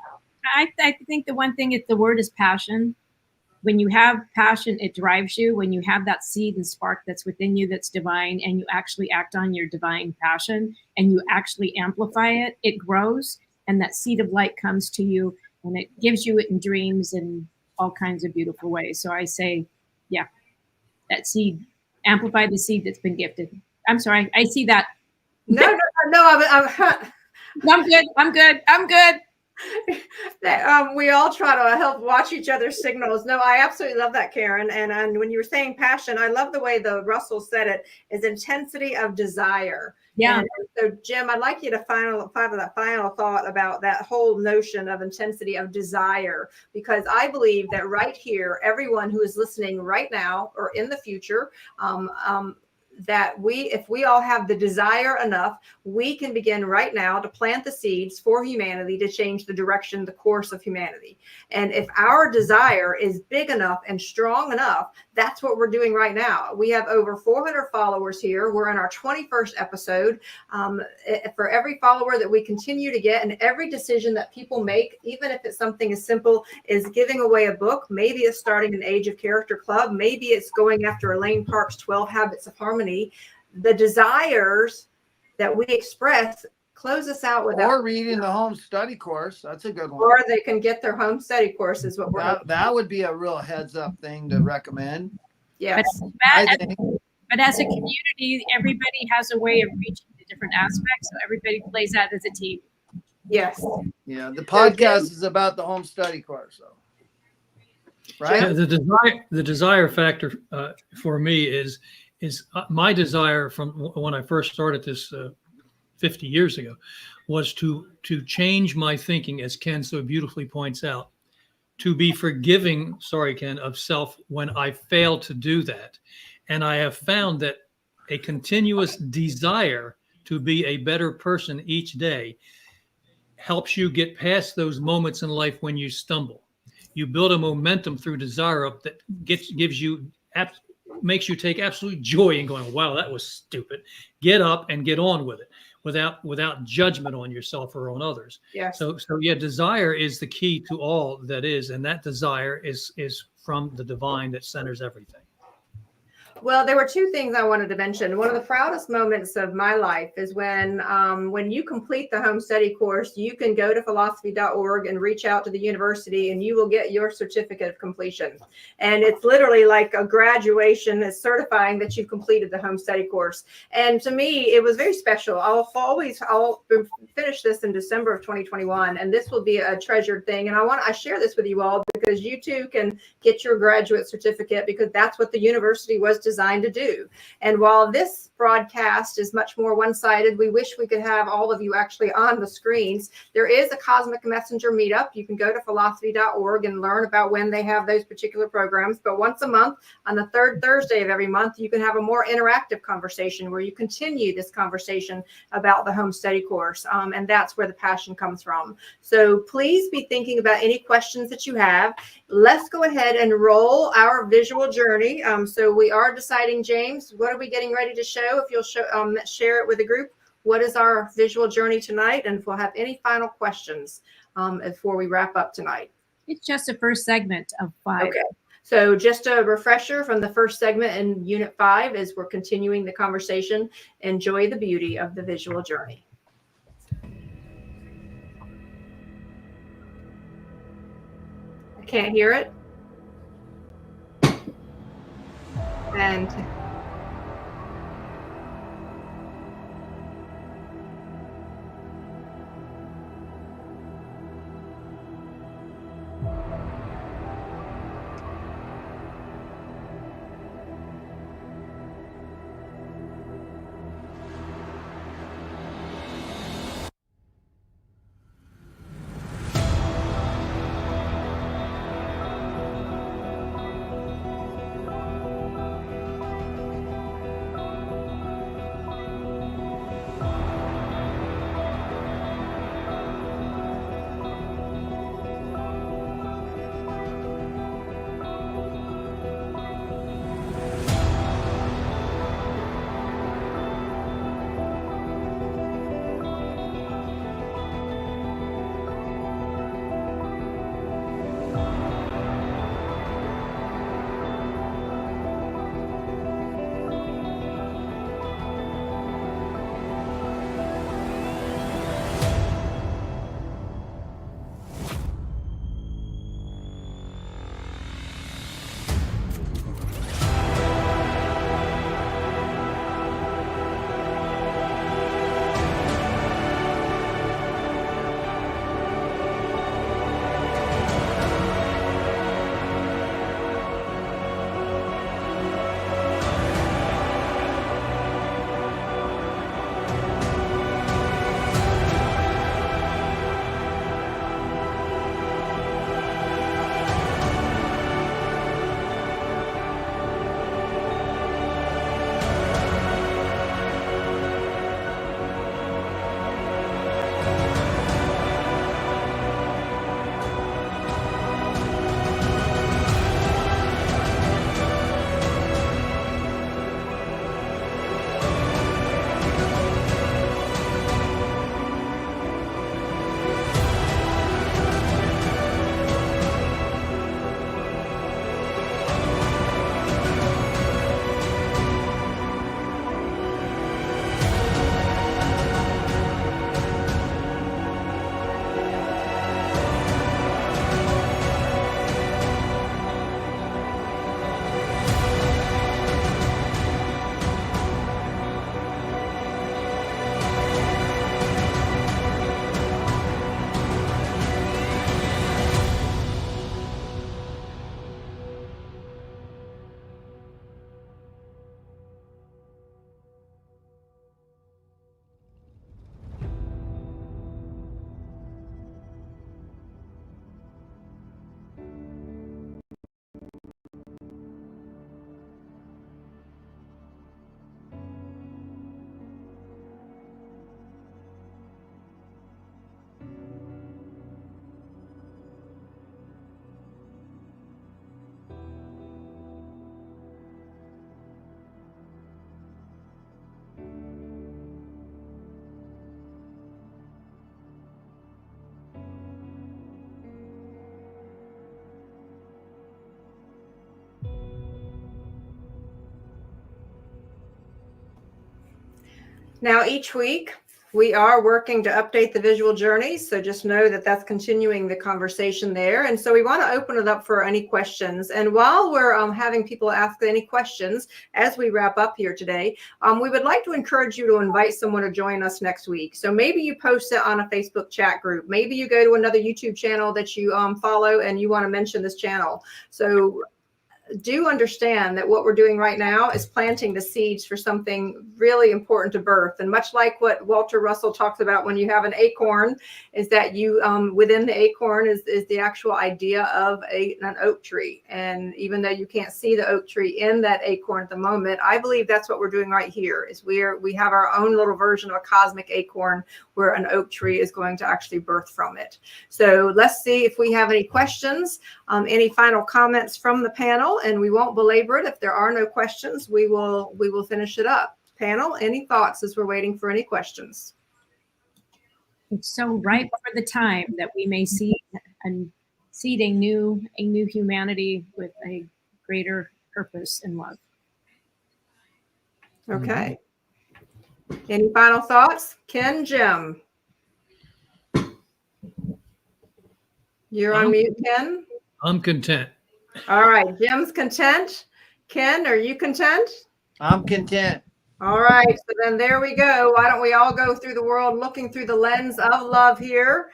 I think the one thing is the word is passion. When you have passion, it drives you. When you have that seed and spark that's within you that's divine, and you actually act on your divine passion and you actually amplify it, it grows, and that seed of light comes to you, and it gives you it in dreams and all kinds of beautiful ways. So I say, yeah, that seed, amplify the seed that's been gifted. I'm sorry, I see that. No. I'm good. I'm good. I'm good. We all try to help watch each other's signals. No, I absolutely love that, Karen. And when you were saying passion, I love the way the Russell said it, is intensity of desire. Yeah. And so, Jim, I'd like you to final thought about that whole notion of intensity of desire, because I believe that right here, everyone who is listening right now or in the future, that if we all have the desire enough, we can begin right now to plant the seeds for humanity to change the direction, the course of humanity. And if our desire is big enough and strong enough, that's what we're doing right now. We have over 400 followers here. We're in our 21st episode. For every follower that we continue to get, and every decision that people make, even if it's something as simple as giving away a book, maybe it's starting an Age of Character club, maybe it's going after Elaine Park's 12 Habits of Harmony. The desires that we express close us out with, or reading the home study course. That's a good one. Or they can get their home study course, is what we're that would be a real heads up thing to recommend. Yes. But as a community, everybody has a way of reaching the different aspects, so everybody plays that as a team. Yes. Yeah, the podcast is about the home study course, though. Right. Yeah, the desire factor for me is my desire from when I first started this 50 years ago was to change my thinking, as Ken so beautifully points out, to be forgiving, sorry, Ken, of self when I fail to do that. And I have found that a continuous desire to be a better person each day helps you get past those moments in life when you stumble. You build a momentum through desire up that makes you take absolute joy in going, wow, that was stupid. Get up and get on with it without judgment on yourself or on others. Yeah. So yeah, desire is the key to all that is, and that desire is from the divine that centers everything. Well, there were two things I wanted to mention. One of the proudest moments of my life is when you complete the home study course, you can go to philosophy.org and reach out to the university, and you will get your certificate of completion. And it's literally like a graduation, is certifying that you've completed the home study course. And to me, it was very special. I'll finish this in December of 2021, and this will be a treasured thing. And I share this with you all because you too can get your graduate certificate, because that's what the university was designed to do. And while this broadcast is much more one-sided, we wish we could have all of you actually on the screens. There is a Cosmic Messenger meetup. You can go to philosophy.org and learn about when they have those particular programs. But once a month, on the third Thursday of every month, you can have a more interactive conversation where you continue this conversation about the home study course. And that's where the passion comes from. So please be thinking about any questions that you have. Let's go ahead and roll our visual journey. So we are deciding, James, what are we getting ready to show? If you'll share it with the group, what is our visual journey tonight? And if we'll have any final questions before we wrap up tonight. It's just a first segment of 5. Okay. So just a refresher from the first segment in Unit 5 is we're continuing the conversation. Enjoy the beauty of the visual journey. I can't hear it. And Now, each week, we are working to update the visual journeys. So just know that that's continuing the conversation there. And so we want to open it up for any questions. And while we're having people ask any questions as we wrap up here today, we would like to encourage you to invite someone to join us next week. So maybe you post it on a Facebook chat group. Maybe you go to another YouTube channel that you follow and you want to mention this channel. So do understand that what we're doing right now is planting the seeds for something really important to birth. And much like what Walter Russell talks about when you have an acorn, is that you within the acorn is the actual idea of an oak tree. And even though you can't see the oak tree in that acorn at the moment, I believe that's what we're doing right here. Is we have our own little version of a cosmic acorn where an oak tree is going to actually birth from it. So let's see if we have any questions, any final comments from the panel. And we won't belabor it. If there are no questions, we will finish it up. Panel, any thoughts as we're waiting for any questions? It's so ripe for the time that we may see and seed a new humanity with a greater purpose and love. Okay. Any final thoughts? Ken, Jim. You're on mute, Ken. I'm content. All right. Jim's content. Ken, are you content? I'm content. All right, so then there we go. Why don't we all go through the world looking through the lens of love here,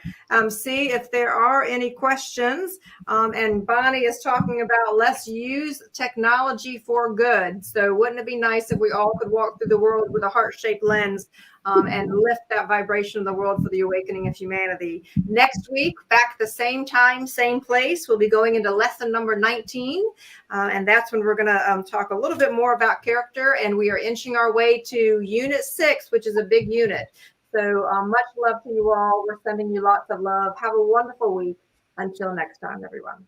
see if there are any questions. And Bonnie is talking about let's use technology for good. So wouldn't it be nice if we all could walk through the world with a heart-shaped lens and lift that vibration of the world for the awakening of humanity? Next week, back at the same time, same place, we'll be going into lesson number 19. And that's when we're going to talk a little bit more about character. And we are inching our way to unit 6, which is a big unit. So much love to you all. We're sending you lots of love. Have a wonderful week. Until next time, everyone.